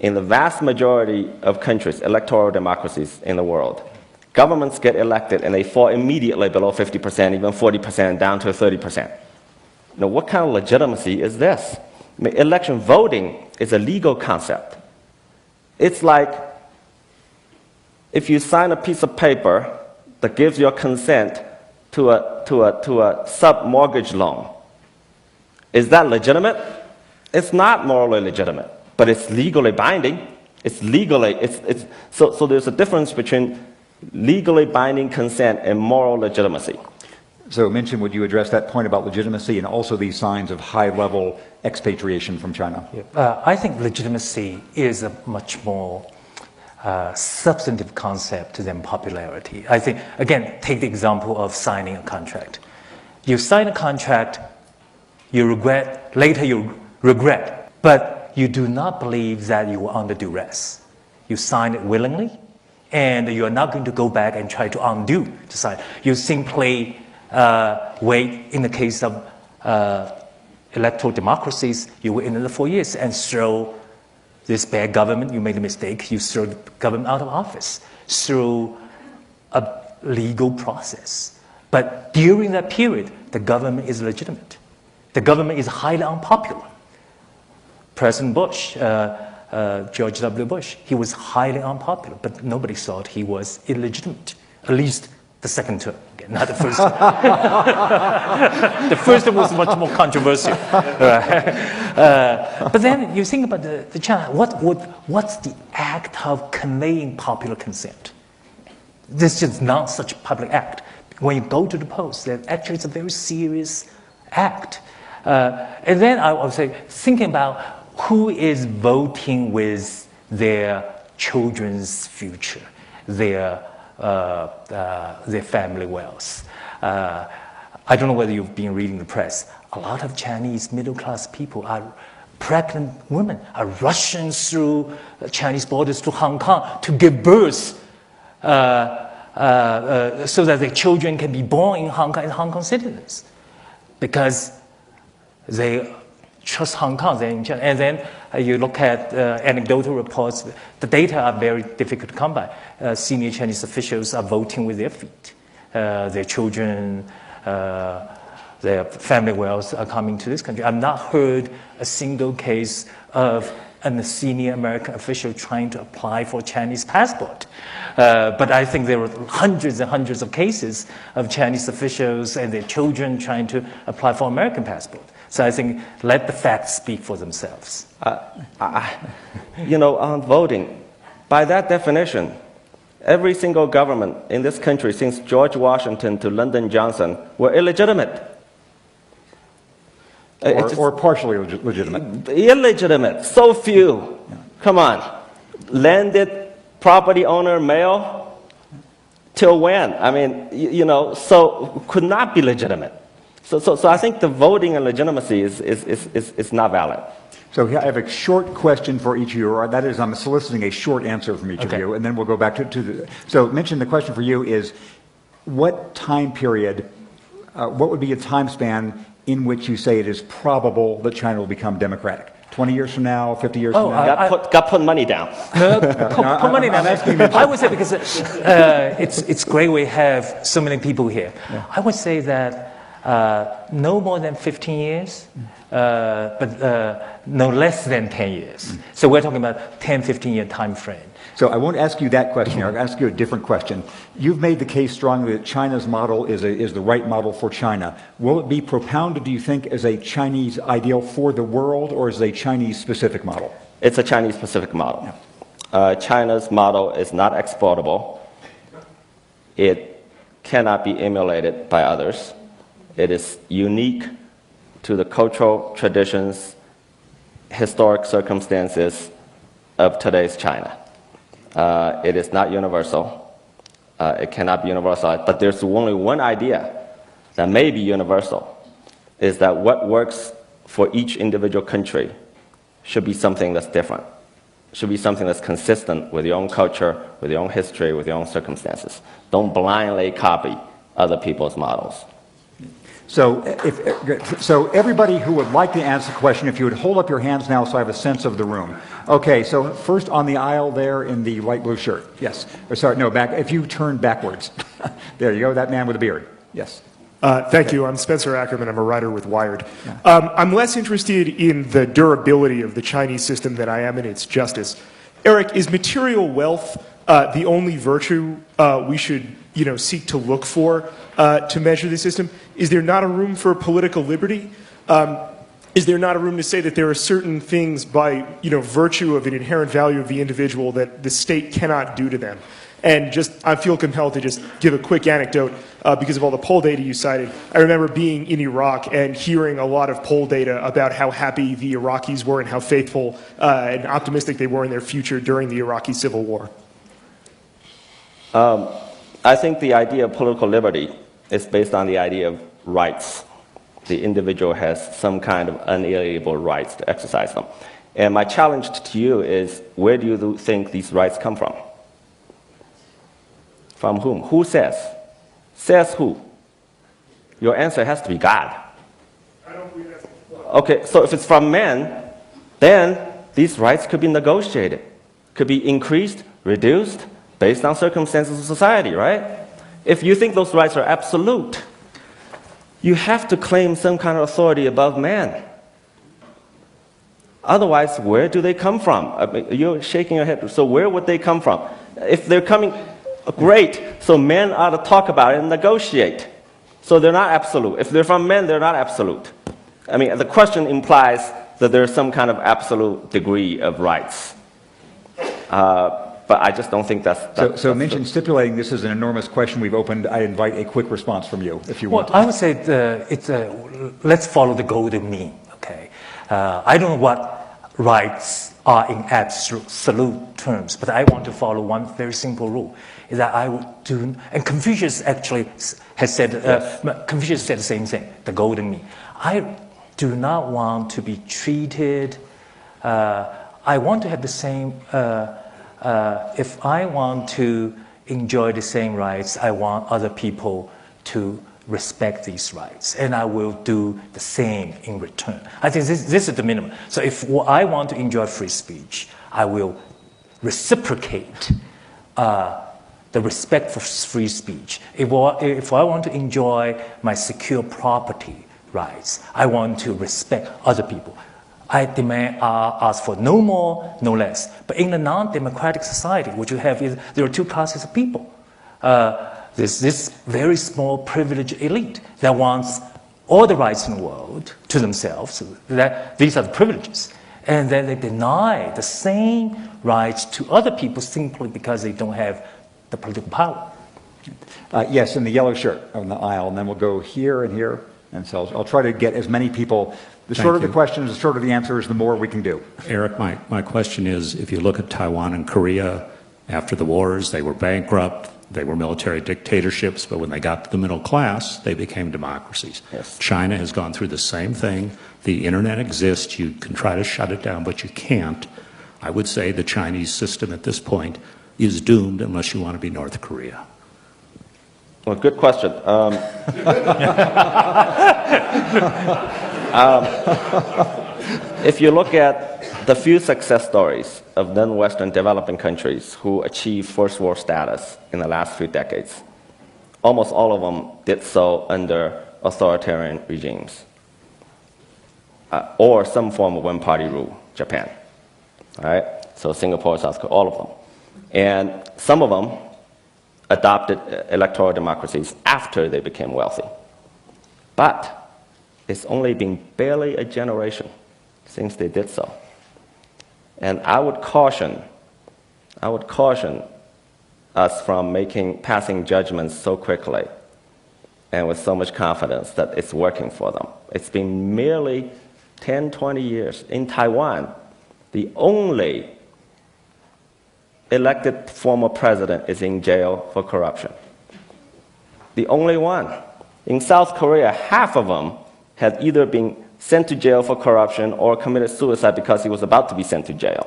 In the vast majority of countries, electoral democracies in the world, governments get elected and they fall immediately below 50%, even 40%, down to 30%. Now, what kind of legitimacy is this? Election voting is a legal concept. It's like if you sign a piece of paper that gives your consent to a sub-mortgage loan. Is that legitimate? It's not morally legitimate, but it's legally binding. So there's a difference between legally binding consent and moral legitimacy. So, Minxin, would you address that point about legitimacy and also these signs of high-level expatriation from China? Yeah. I think legitimacy is a much more substantive concept than popularity. I think, again, take the example of signing a contract. You sign a contract, later you regret, but you do not believe that you were under duress. You signed it willingly, and you are not going to go back and try to undo the sign. You simply wait. In the case of electoral democracies, you wait another 4 years and throw this bad government, you made a mistake, you throw the government out of office through a legal process. But during that period, the government is legitimate. The government is highly unpopular. President Bush, George W. Bush, he was highly unpopular, but nobody thought he was illegitimate, at least the second term. Okay. not the first one. The first one was much more controversial. But then you think about the China, what's the act of conveying popular consent? This is not such a public act. When you go to the polls, that actually it's a very serious act. And then I would say, thinking about who is voting with their children's future, their family wealth. I don't know whether you've been reading the press. A lot of Chinese middle-class people pregnant women are rushing through Chinese borders to Hong Kong to give birth so that their children can be born in Hong Kong and Hong Kong citizens, because they trust Hong Kong. And then you look at anecdotal reports. The data are very difficult to come by. Senior Chinese officials are voting with their feet. Their children, their family wealth are coming to this country. I've not heard a single case of a senior American official trying to apply for a Chinese passport. But I think there were hundreds and hundreds of cases of Chinese officials and their children trying to apply for American passport. So I think let the facts speak for themselves. On voting, by that definition, every single government in this country since George Washington to Lyndon Johnson were illegitimate. Or partially legitimate. Illegitimate, so few. Yeah. Come on. Landed property owner male, till when? I mean, so could not be legitimate. So I think the voting and legitimacy is not valid. So I have a short question for each of you, or that is, I'm soliciting a short answer from each of you, and then we'll go back to the... So, Minxin, the question for you is, what time period, what would be a time span in which you say it is probable that China will become democratic? 20 years from now, 50 years from now? Got put money down. Put money down. I would say, because it's great we have so many people here. Yeah. I would say that no more than 15 years, but no less than 10 years. So we're talking about 10, 15-year time frame. So I won't ask you that question. I'll ask you a different question. You've made the case strongly that China's model is the right model for China. Will it be propounded, do you think, as a Chinese ideal for the world, or as a Chinese-specific model? It's a Chinese-specific model. Yeah. China's model is not exportable. It cannot be emulated by others. It is unique to the cultural traditions, historic circumstances of today's China. It is not universal. It cannot be universal. But there's only one idea that may be universal, is that what works for each individual country should be something that's different, should be something that's consistent with your own culture, with your own history, with your own circumstances. Don't blindly copy other people's models. So everybody who would like to answer the question, if you would hold up your hands now so I have a sense of the room. Okay, so first on the aisle there in the light blue shirt. Yes. Or sorry, no, back. If you turn backwards. There you go, that man with a beard. Yes. Thank you. I'm Spencer Ackerman. I'm a writer with Wired. Yeah. I'm less interested in the durability of the Chinese system than I am in its justice. Eric, is material wealth the only virtue we should seek to look for to measure the system? Is there not a room for political liberty? Is there not a room to say that there are certain things by virtue of an inherent value of the individual that the state cannot do to them? And I feel compelled to just give a quick anecdote because of all the poll data you cited. I remember being in Iraq and hearing a lot of poll data about how happy the Iraqis were and how faithful and optimistic they were in their future during the Iraqi civil war. I think the idea of political liberty is based on the idea of rights. The individual has some kind of unalienable rights to exercise them. And my challenge to you is, where do you think these rights come from? From whom? Who says? Says who? Your answer has to be God. I don't believe that's... Okay, so if it's from men, then these rights could be negotiated, could be increased, reduced, based on circumstances of society, right? If you think those rights are absolute, you have to claim some kind of authority above man. Otherwise, where do they come from? I mean, you're shaking your head. So where would they come from? If they're coming, Great. So men ought to talk about it and negotiate. So they're not absolute. If they're from men, they're not absolute. I mean, the question implies that there's some kind of absolute degree of rights. But I just don't think that's so Minxin, stipulating this is an enormous question we've opened, I invite a quick response from you, if you want. Well, I would say let's follow the golden mean, okay? I don't know what rights are in absolute terms, but I want to follow one very simple rule, is that I would do, and Confucius actually has said, Confucius said the same thing, the golden mean. I do not want to be treated, I want to have the same, if I want to enjoy the same rights, I want other people to respect these rights, and I will do the same in return. I think this is the minimum. So if I want to enjoy free speech, I will reciprocate the respect for free speech. If I want to enjoy my secure property rights, I want to respect other people. I ask for no more, no less. But in a non-democratic society, what you have is there are two classes of people. There's this very small privileged elite that wants all the rights in the world to themselves. These are the privileges. And then they deny the same rights to other people simply because they don't have the political power. Yes, in the yellow shirt on the aisle, and then we'll go here and here. And so I'll try to get as many people. The shorter the questions, the shorter the answers, the more we can do. Eric, my question is, if you look at Taiwan and Korea, after the wars, they were bankrupt, they were military dictatorships, but when they got to the middle class, they became democracies. Yes. China has gone through the same thing. The internet exists. You can try to shut it down, but you can't. I would say the Chinese system at this point is doomed unless you want to be North Korea. Well, good question. If you look at the few success stories of non-Western developing countries who achieved first world status in the last few decades, almost all of them did so under authoritarian regimes or some form of one-party rule, Japan. All right? So Singapore, South Korea, all of them. And some of them adopted electoral democracies after they became wealthy. But it's only been barely a generation since they did so. And I would caution us from passing judgments so quickly and with so much confidence that it's working for them. It's been merely 10, 20 years. In Taiwan, the only elected former president is in jail for corruption. The only one. In South Korea, half of them had either been sent to jail for corruption or committed suicide because he was about to be sent to jail.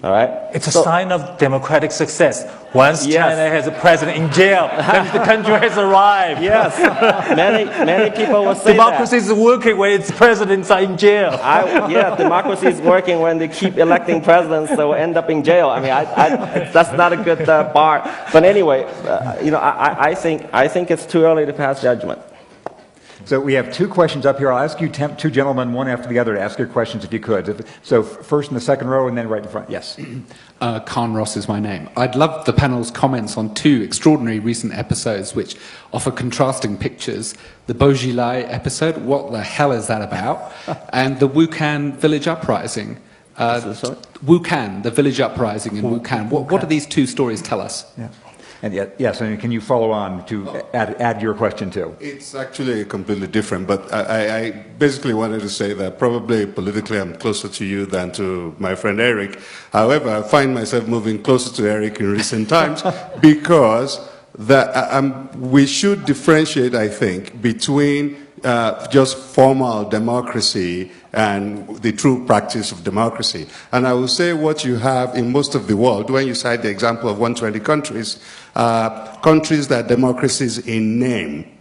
All right? It's a sign of democratic success. Once China has a president in jail, then the country has arrived. Yes, many people will say democracy is working when its presidents are in jail. Democracy is working when they keep electing presidents that will end up in jail. I mean, that's not a good bar. But anyway, I think it's too early to pass judgment. So we have two questions up here. I'll ask you two gentlemen, one after the other, to ask your questions if you could. So first in the second row and then right in front. Yes. Khan Ross is my name. I'd love the panel's comments on two extraordinary recent episodes which offer contrasting pictures. The Bojilai episode, what the hell is that about? And the Wukan village uprising. Wukan, the village uprising in Wukan. What do these two stories tell us? Yeah. And yes, and can you follow on to add your question too? It's actually completely different, but I basically wanted to say that probably politically I'm closer to you than to my friend Eric. However, I find myself moving closer to Eric in recent times because we should differentiate, I think, between just formal democracy and the true practice of democracy. And I will say what you have in most of the world, when you cite the example of 120 countries, countries that democracies in name,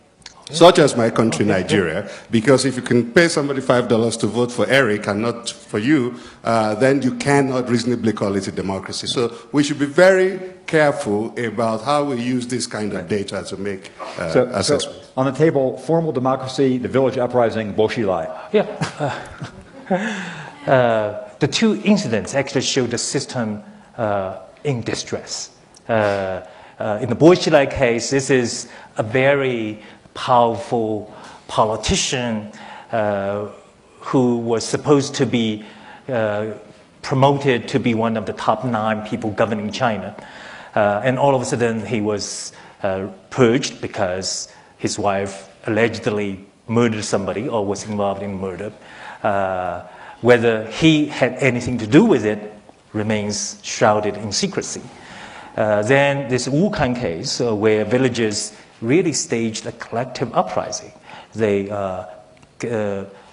such as my country, Nigeria, because if you can pay somebody $5 to vote for Eric and not for you, then you cannot reasonably call it a democracy. So we should be very careful about how we use this kind of data to make assessments. So on the table, formal democracy, the village uprising, Boshilai. Yeah. The two incidents actually show the system in distress. In the Bolshevik case, this is a very powerful politician who was supposed to be promoted to be one of the top 9 people governing China. And all of a sudden, he was purged because his wife allegedly murdered somebody or was involved in murder. Whether he had anything to do with it remains shrouded in secrecy. Then this Wukan case, where villagers really staged a collective uprising. They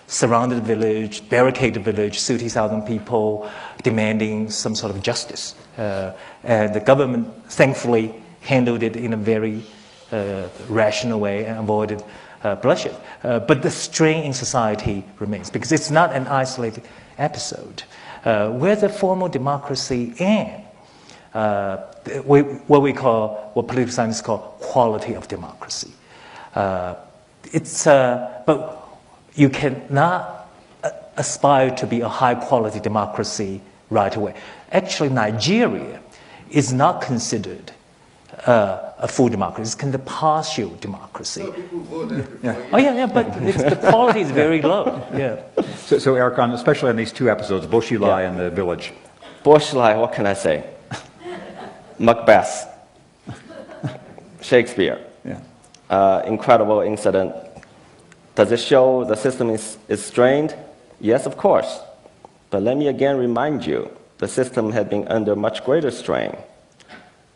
surrounded the village, barricaded the village, 30,000 people demanding some sort of justice. And the government thankfully handled it in a very rational way and avoided bloodshed. But the strain in society remains because it's not an isolated episode. Whether formal democracy and what political scientists call quality of democracy. But you cannot aspire to be a high-quality democracy right away. Actually, Nigeria is not considered a full democracy. It's considered a partial democracy. But the quality is very low. Yeah. So Eric, especially on these 2 episodes, Boshilai and the village. Boshilai, what can I say? Macbeth. Shakespeare. Yeah. Incredible incident. Does it show the system is strained? Yes, of course. But let me again remind you, the system had been under much greater strain.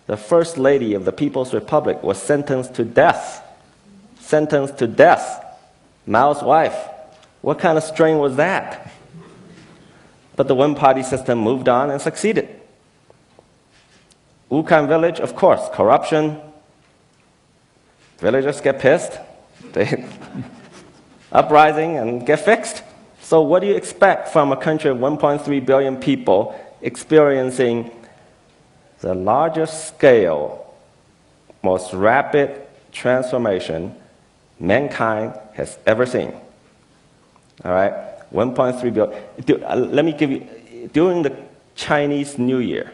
The First Lady of the People's Republic was sentenced to death. Sentenced to death. Mao's wife. What kind of strain was that? But the one-party system moved on and succeeded. Wukan village, of course, corruption. Villagers get pissed. They uprising and get fixed. So what do you expect from a country of 1.3 billion people experiencing the largest scale, most rapid transformation mankind has ever seen? All right, 1.3 billion. Let me give you, during the Chinese New Year,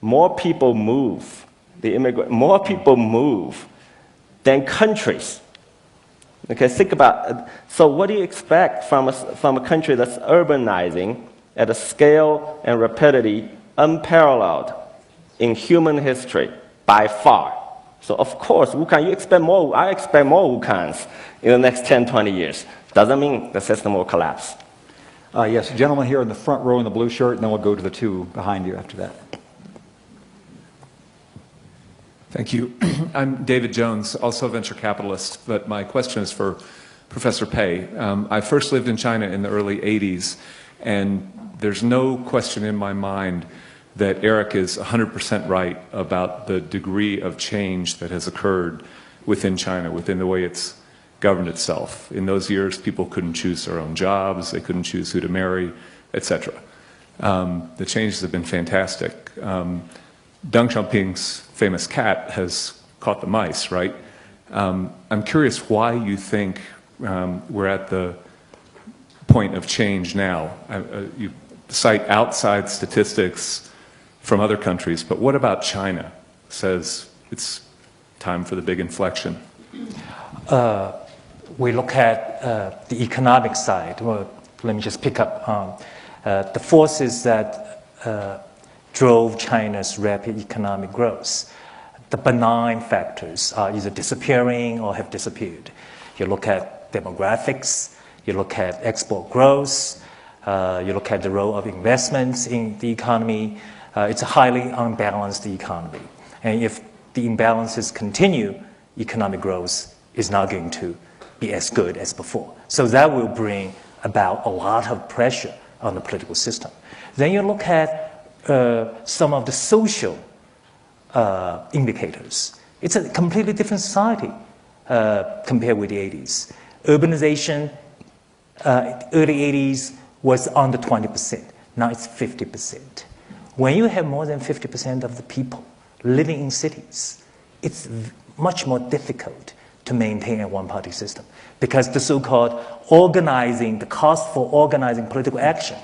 more people move, more people move than countries. Okay, think about, so what do you expect from a country that's urbanizing at a scale and rapidity unparalleled in human history by far? So of course, Wukan, you expect more, I expect more Wukans in the next 10, 20 years. Doesn't mean the system will collapse. Yes, gentleman here in the front row in the blue shirt, and then we'll go to the 2 behind you after that. Thank you. I'm David Jones, also a venture capitalist, but my question is for Professor Pei. I first lived in China in the early 80s, and there's no question in my mind that Eric is 100% right about the degree of change that has occurred within China, within the way it's governed itself. In those years, people couldn't choose their own jobs, they couldn't choose who to marry, etc. The changes have been fantastic. Deng Xiaoping's famous cat has caught the mice, right? I'm curious why you think we're at the point of change now. You cite outside statistics from other countries, but what about China says it's time for the big inflection? We look at the economic side. Well, let me just pick up on the forces that drove China's rapid economic growth. The benign factors are either disappearing or have disappeared. You look at demographics, you look at export growth, you look at the role of investments in the economy. It's a highly unbalanced economy. And if the imbalances continue, economic growth is not going to be as good as before. So that will bring about a lot of pressure on the political system. Then you look at some of the social indicators. It's a completely different society compared with the 80s. Urbanization, early 80s was under 20%. Now it's 50%. When you have more than 50% of the people living in cities, it's much more difficult to maintain a one-party system because the so-called organizing, the cost for organizing political action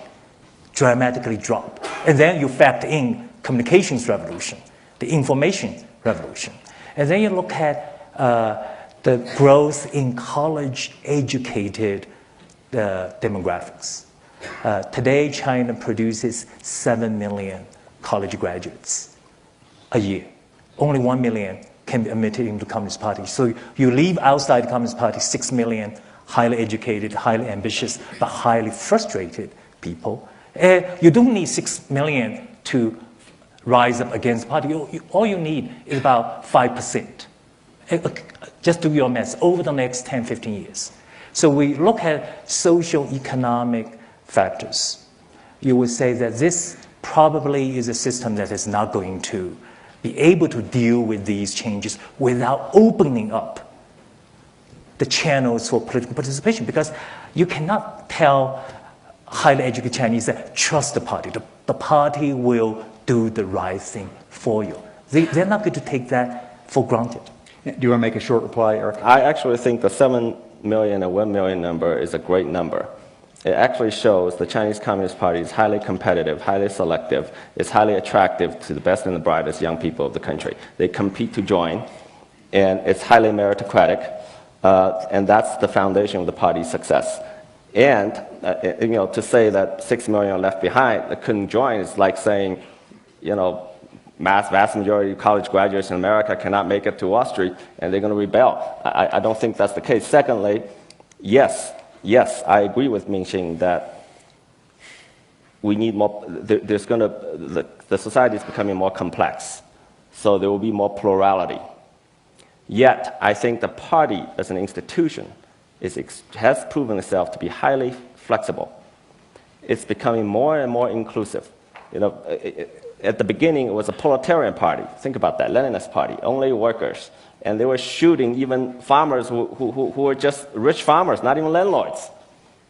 dramatically drop. And then you factor in communications revolution, the information revolution. And then you look at the growth in college-educated demographics. Today, China produces 7 million college graduates a year. Only 1 million can be admitted into the Communist Party. So you leave outside the Communist Party 6 million highly educated, highly ambitious, but highly frustrated people. You don't need 6 million to rise up against the party. All you need is about 5%. Just do your math over the next 10, 15 years. So we look at social economic factors. You would say that this probably is a system that is not going to be able to deal with these changes without opening up the channels for political participation, because you cannot tell highly educated Chinese that trust the party. The party will do the right thing for you. They're not going to take that for granted. Do you want to make a short reply, Eric? I actually think the 7 million and 1 million number is a great number. It actually shows the Chinese Communist Party is highly competitive, highly selective, is highly attractive to the best and the brightest young people of the country. They compete to join, and it's highly meritocratic, and that's the foundation of the party's success. And to say that 6 million are left behind that couldn't join is like saying, vast majority of college graduates in America cannot make it to Wall Street, and they're going to rebel. I don't think that's the case. Secondly, yes, I agree with Minxin that we need more. The society is becoming more complex, so there will be more plurality. Yet, I think the party as an institution has proven itself to be highly flexible. It's becoming more and more inclusive. At the beginning, it was a proletarian party. Think about that, Leninist party, only workers. And they were shooting even farmers who were just rich farmers, not even landlords.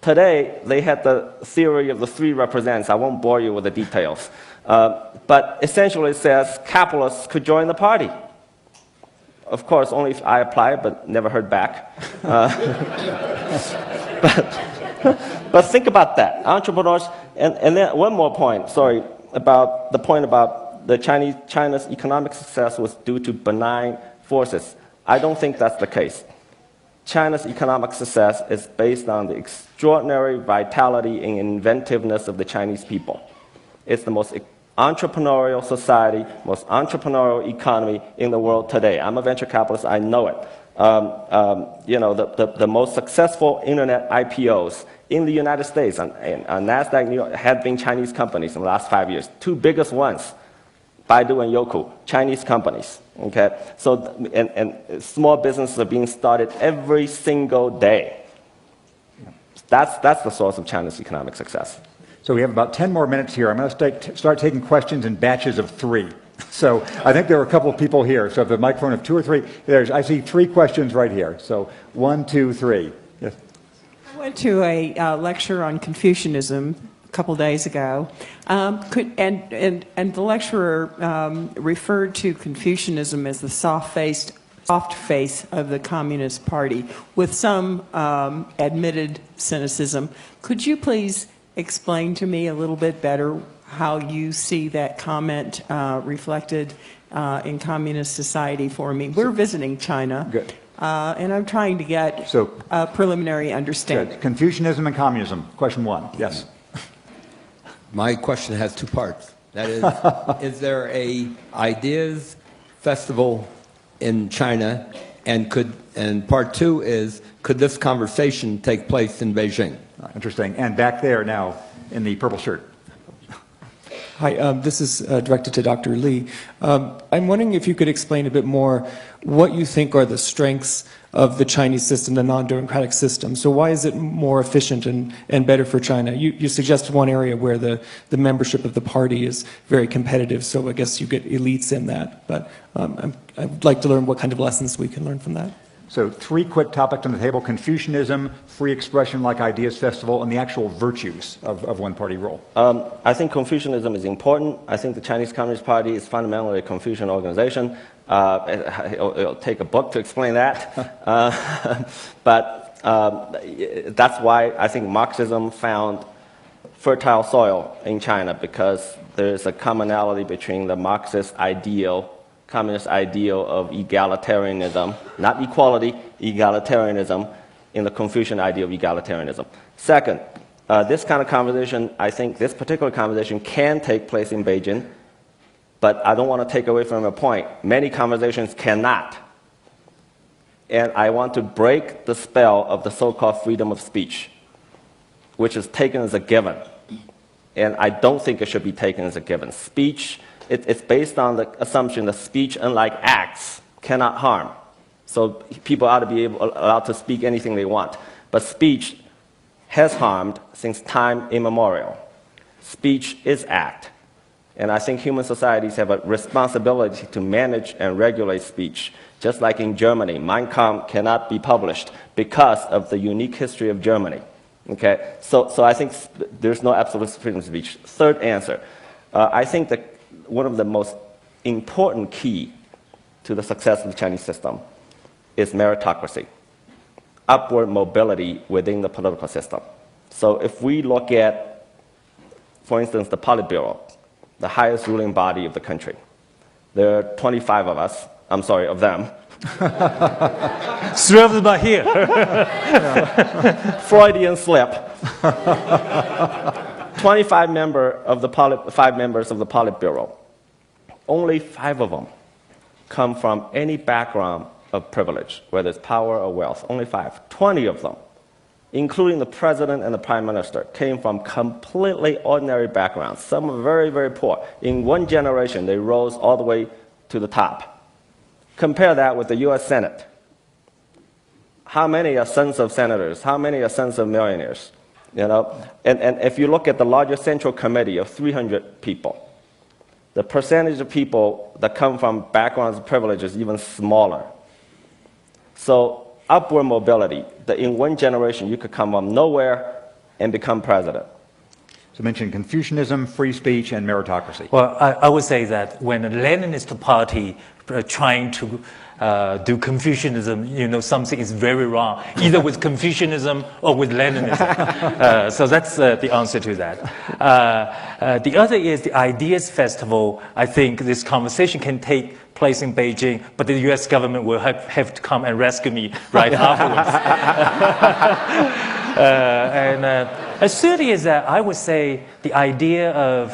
Today, they had the theory of the three represents. I won't bore you with the details. But essentially it says capitalists could join the party. Of course, only if I applied, but never heard back. But think about that. Entrepreneurs, and then one more point, about the point about China's economic success was due to benign forces. I don't think that's the case. China's economic success is based on the extraordinary vitality and inventiveness of the Chinese people. It's the most entrepreneurial society, most entrepreneurial economy in the world today. I'm a venture capitalist, I know it. The most successful internet IPOs in the United States on NASDAQ, New York, have been Chinese companies in the last 5 years. Two biggest ones, Baidu and Youku, Chinese companies. Okay, so and small businesses are being started every single day. That's the source of China's economic success. So we have about 10 more minutes here. I'm going to start taking questions in batches of 3. So I think there are a couple of people here. So if the microphone of 2 or 3, I see 3 questions right here. So 1, 2, 3. Yes. I went to a lecture on Confucianism a couple days ago, and the lecturer referred to Confucianism as the soft face of the Communist Party, with some admitted cynicism. Could you please explain to me a little bit better how you see that comment reflected in communist society for me? We're visiting China. Good. And I'm trying to get a preliminary understanding. Good. Confucianism and communism. Question 1. Yes. My question has 2 parts. That is there a ideas festival in China? And part 2 is, could this conversation take place in Beijing? Interesting. And back there now in the purple shirt. Hi, this is directed to Dr. Li. I'm wondering if you could explain a bit more what you think are the strengths of the Chinese system, the non-democratic system. So why is it more efficient and better for China? You suggested one area where the membership of the party is very competitive, so I guess you get elites in that. But I'd like to learn what kind of lessons we can learn from that. So 3 quick topics on the table: Confucianism, free expression like Ideas Festival, and the actual virtues of one-party rule. I think Confucianism is important. I think the Chinese Communist Party is fundamentally a Confucian organization. It'll take a book to explain that. But that's why I think Marxism found fertile soil in China, because there's a commonality between the Marxist ideal communist ideal of egalitarianism, not equality, egalitarianism, in the Confucian idea of egalitarianism. Second, this kind of conversation, I think this particular conversation can take place in Beijing, but I don't want to take away from a point. Many conversations cannot. And I want to break the spell of the so-called freedom of speech, which is taken as a given. And I don't think it should be taken as a given. Speech, it's based on the assumption that speech, unlike acts, cannot harm. So people ought to be allowed to speak anything they want. But speech has harmed since time immemorial. Speech is act. And I think human societies have a responsibility to manage and regulate speech. Just like in Germany, Mein Kampf cannot be published because of the unique history of Germany. Okay? So I think there's no absolute freedom of speech. Third answer. I think that one of the most important key to the success of the Chinese system is meritocracy, upward mobility within the political system. So if we look at, for instance, the Politburo, the highest ruling body of the country, there are 25 of us, of them. 3 of them are here. Freudian slip. 25 members of the Politburo. Only 5 of them come from any background of privilege, whether it's power or wealth. Only 5. 20 of them, including the president and the prime minister, came from completely ordinary backgrounds. Some are very, very poor. In one generation, they rose all the way to the top. Compare that with the U.S. Senate. How many are sons of senators? How many are sons of millionaires? You know? And if you look at the larger central committee of 300 people, the percentage of people that come from backgrounds of privilege is even smaller. So upward mobility, that in one generation you could come from nowhere and become president. So mention Confucianism, free speech, and meritocracy. Well, I would say that when the Leninist party trying to do Confucianism, something is very wrong, either with Confucianism or with Leninism. So that's the answer to that. The other is the Ideas Festival. I think this conversation can take place in Beijing, but the U.S. government will have to come and rescue me right afterwards. Thirdly is that I would say the idea of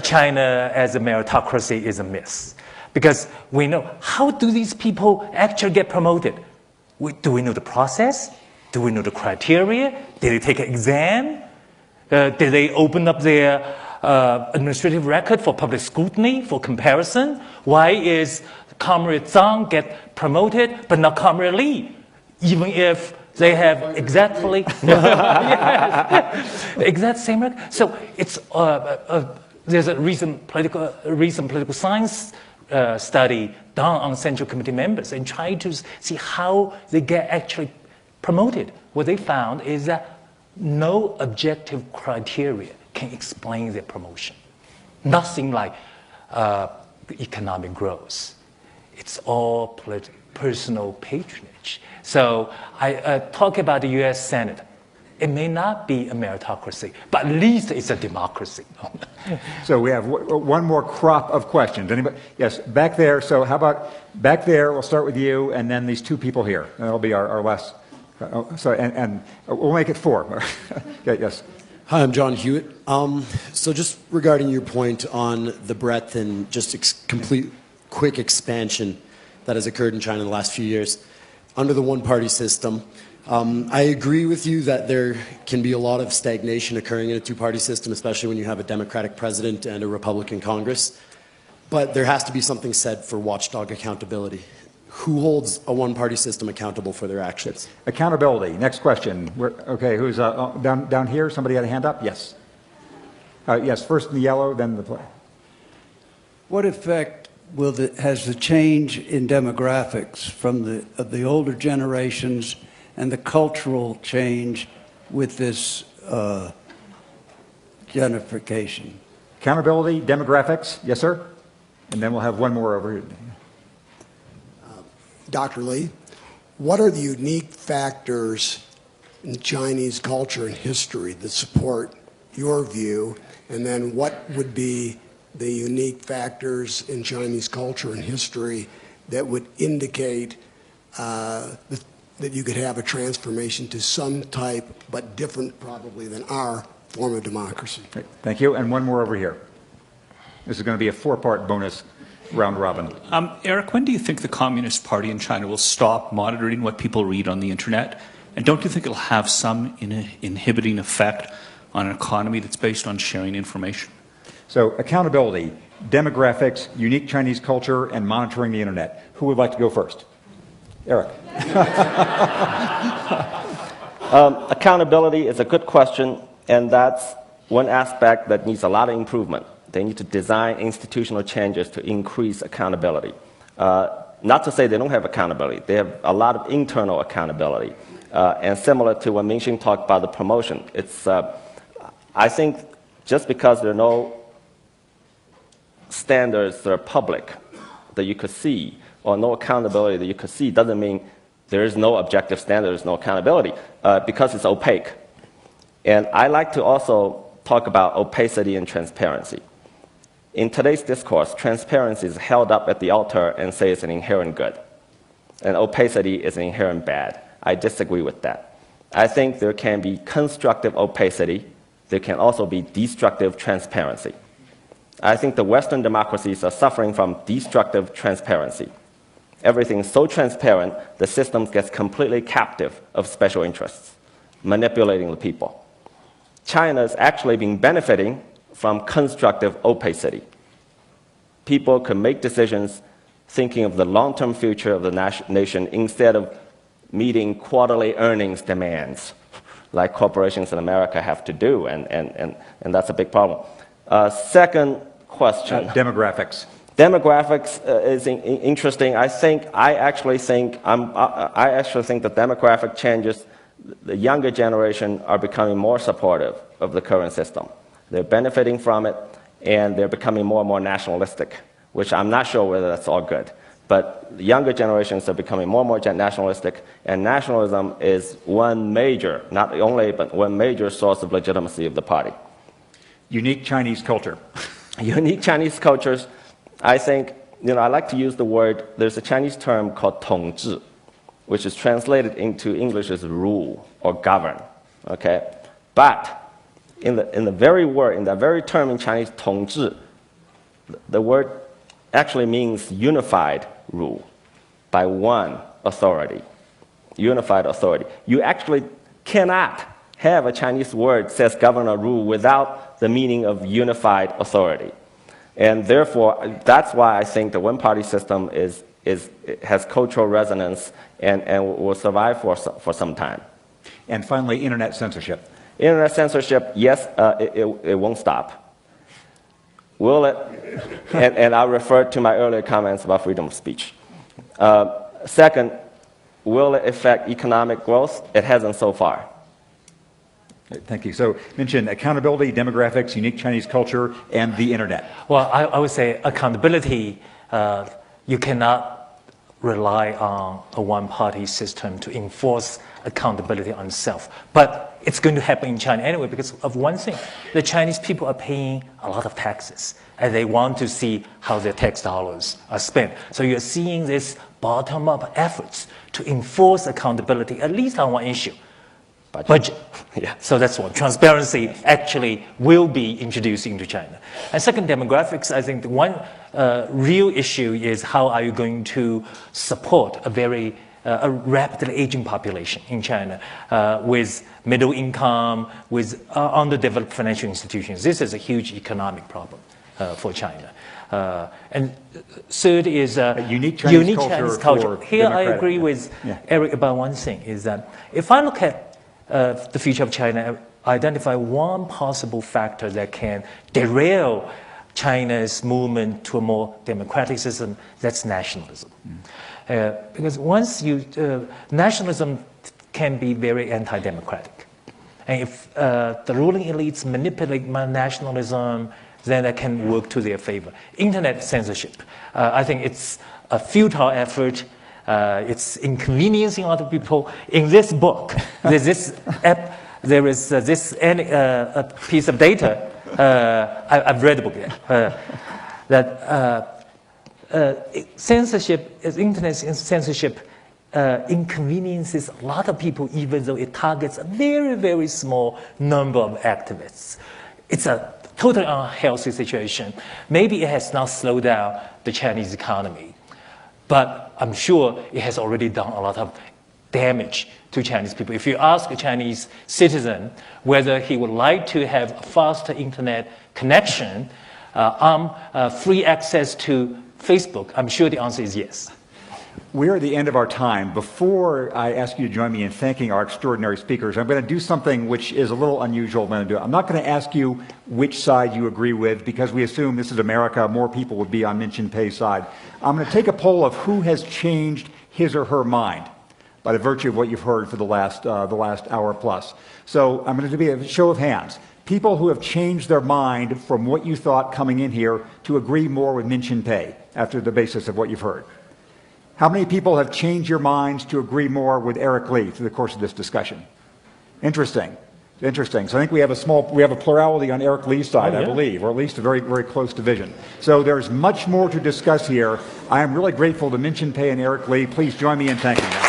China as a meritocracy is a myth. Because we know, how do these people actually get promoted? Do we know the process? Do we know the criteria? Did they take an exam? Did they open up their administrative record for public scrutiny, for comparison? Why is Comrade Zhang get promoted, but not Comrade Li? Even if they have exactly exact same record. So it's there's a recent political science study done on Central Committee members and try to see how they get actually promoted. What they found is that no objective criteria can explain their promotion. Nothing like economic growth. It's all personal patronage. So I talk about the U.S. Senate. It may not be a meritocracy, but at least it's a democracy. So we have one more crop of questions. Anybody? Yes, back there. So how about back there? We'll start with you, and then these 2 people here. That'll be our last. And we'll make it 4. Yes. Hi, I'm John Hewitt. So just regarding your point on the breadth and just complete quick expansion that has occurred in China in the last few years under the one-party system, I agree with you that there can be a lot of stagnation occurring in a 2-party system, especially when you have a Democratic president and a Republican Congress. But there has to be something said for watchdog accountability. Who holds a one-party system accountable for their actions? Accountability. Next question. Okay, who's down here? Somebody had a hand up? Yes. Yes, first in the yellow, then the play. What effect has the change in demographics from the older generations and the cultural change with this gentrification? Accountability, demographics. Yes, sir? And then we'll have one more over here. Dr. Li, what are the unique factors in Chinese culture and history that support your view? And then what would be the unique factors in Chinese culture and history that would indicate that you could have a transformation to some type, but different probably than our form of democracy. Great. Thank you. And one more over here. This is going to be a four-part bonus round robin. Eric, when do you think the Communist Party in China will stop monitoring what people read on the internet? And don't you think it'll have some inhibiting effect on an economy that's based on sharing information? So accountability, demographics, unique Chinese culture, and monitoring the internet. Who would like to go first? Eric. Accountability is a good question, and that's one aspect that needs a lot of improvement. They need to design institutional changes to increase accountability. Not to say they don't have accountability. They have a lot of internal accountability. And similar to when Minxin talked about the promotion, it's, I think just because there are no standards that are public that you could see, or no accountability that you could see, doesn't mean there is no objective standard, there's no accountability, because it's opaque. And I like to also talk about opacity and transparency. In today's discourse, transparency is held up at the altar and say it's an inherent good, and opacity is an inherent bad. I disagree with that. I think there can be constructive opacity. There can also be destructive transparency. I think the Western democracies are suffering from destructive transparency. Everything is so transparent, the system gets completely captive of special interests, manipulating the people. China is actually been benefiting from constructive opacity. People can make decisions thinking of the long-term future of the nation instead of meeting quarterly earnings demands like corporations in America have to do, and that's a big problem. Second question. Demographics. Demographics is interesting. I actually think the demographic changes, the younger generation are becoming more supportive of the current system. They're benefiting from it, and they're becoming more and more nationalistic, which I'm not sure whether that's all good. But the younger generations are becoming more and more nationalistic, and nationalism is one major, not the only, but one major source of legitimacy of the party. Unique Chinese culture. Unique Chinese cultures, I think, I like to use the word, there's a Chinese term called 统治, which is translated into English as rule or govern, okay? But in the very word, in that very term in Chinese, 统治, the word actually means unified rule by one authority, unified authority. You actually cannot have a Chinese word that says govern or rule without the meaning of unified authority. And therefore, that's why I think the one-party system has cultural resonance and will survive for some time. And finally, internet censorship. Internet censorship, yes, it won't stop. Will it? And I'll refer to my earlier comments about freedom of speech. Second, will it affect economic growth? It hasn't so far. Thank you. So, Minxin, accountability, demographics, unique Chinese culture, and the internet. Well, I would say accountability, you cannot rely on a one-party system to enforce accountability on itself. But it's going to happen in China anyway because of one thing. The Chinese people are paying a lot of taxes, and they want to see how their tax dollars are spent. So you're seeing this bottom-up efforts to enforce accountability, at least on one issue. Budget. Yeah. So that's one. Transparency actually will be introduced into China. And second, demographics. I think the one real issue is how are you going to support a rapidly aging population in China with middle income, with underdeveloped financial institutions. This is a huge economic problem for China. And third is unique Chinese culture. Here I agree with Eric about one thing, is that if I look at the future of China, identify one possible factor that can derail China's movement to a more democratic system, that's nationalism. Because once nationalism can be very anti-democratic. And if the ruling elites manipulate nationalism, then that can work to their favor. Internet censorship, I think it's a futile effort. It's inconveniencing other people. In this book, there's this app, there is a piece of data I've read the book that censorship, internet censorship, inconveniences a lot of people, even though it targets a very, very small number of activists. It's a totally unhealthy situation. Maybe it has not slowed down the Chinese economy, but I'm sure it has already done a lot of damage to Chinese people. If you ask a Chinese citizen whether he would like to have a faster internet connection, free access to Facebook, I'm sure the answer is yes. We're at the end of our time. Before I ask you to join me in thanking our extraordinary speakers, I'm going to do something which is a little unusual when I do it. I'm not going to ask you which side you agree with, because we assume this is America. More people would be on Minxin Pei's side. I'm going to take a poll of who has changed his or her mind by the virtue of what you've heard for the last hour plus. So I'm going to do a show of hands. People who have changed their mind from what you thought coming in here to agree more with Minxin Pei after the basis of what you've heard. How many people have changed your minds to agree more with Eric Lee through the course of this discussion? Interesting. Interesting. So I think we have a plurality on Eric Lee's side, I believe, or at least a very, very close division. So there's much more to discuss here. I am really grateful to Minxin Pei and Eric Lee. Please join me in thanking them.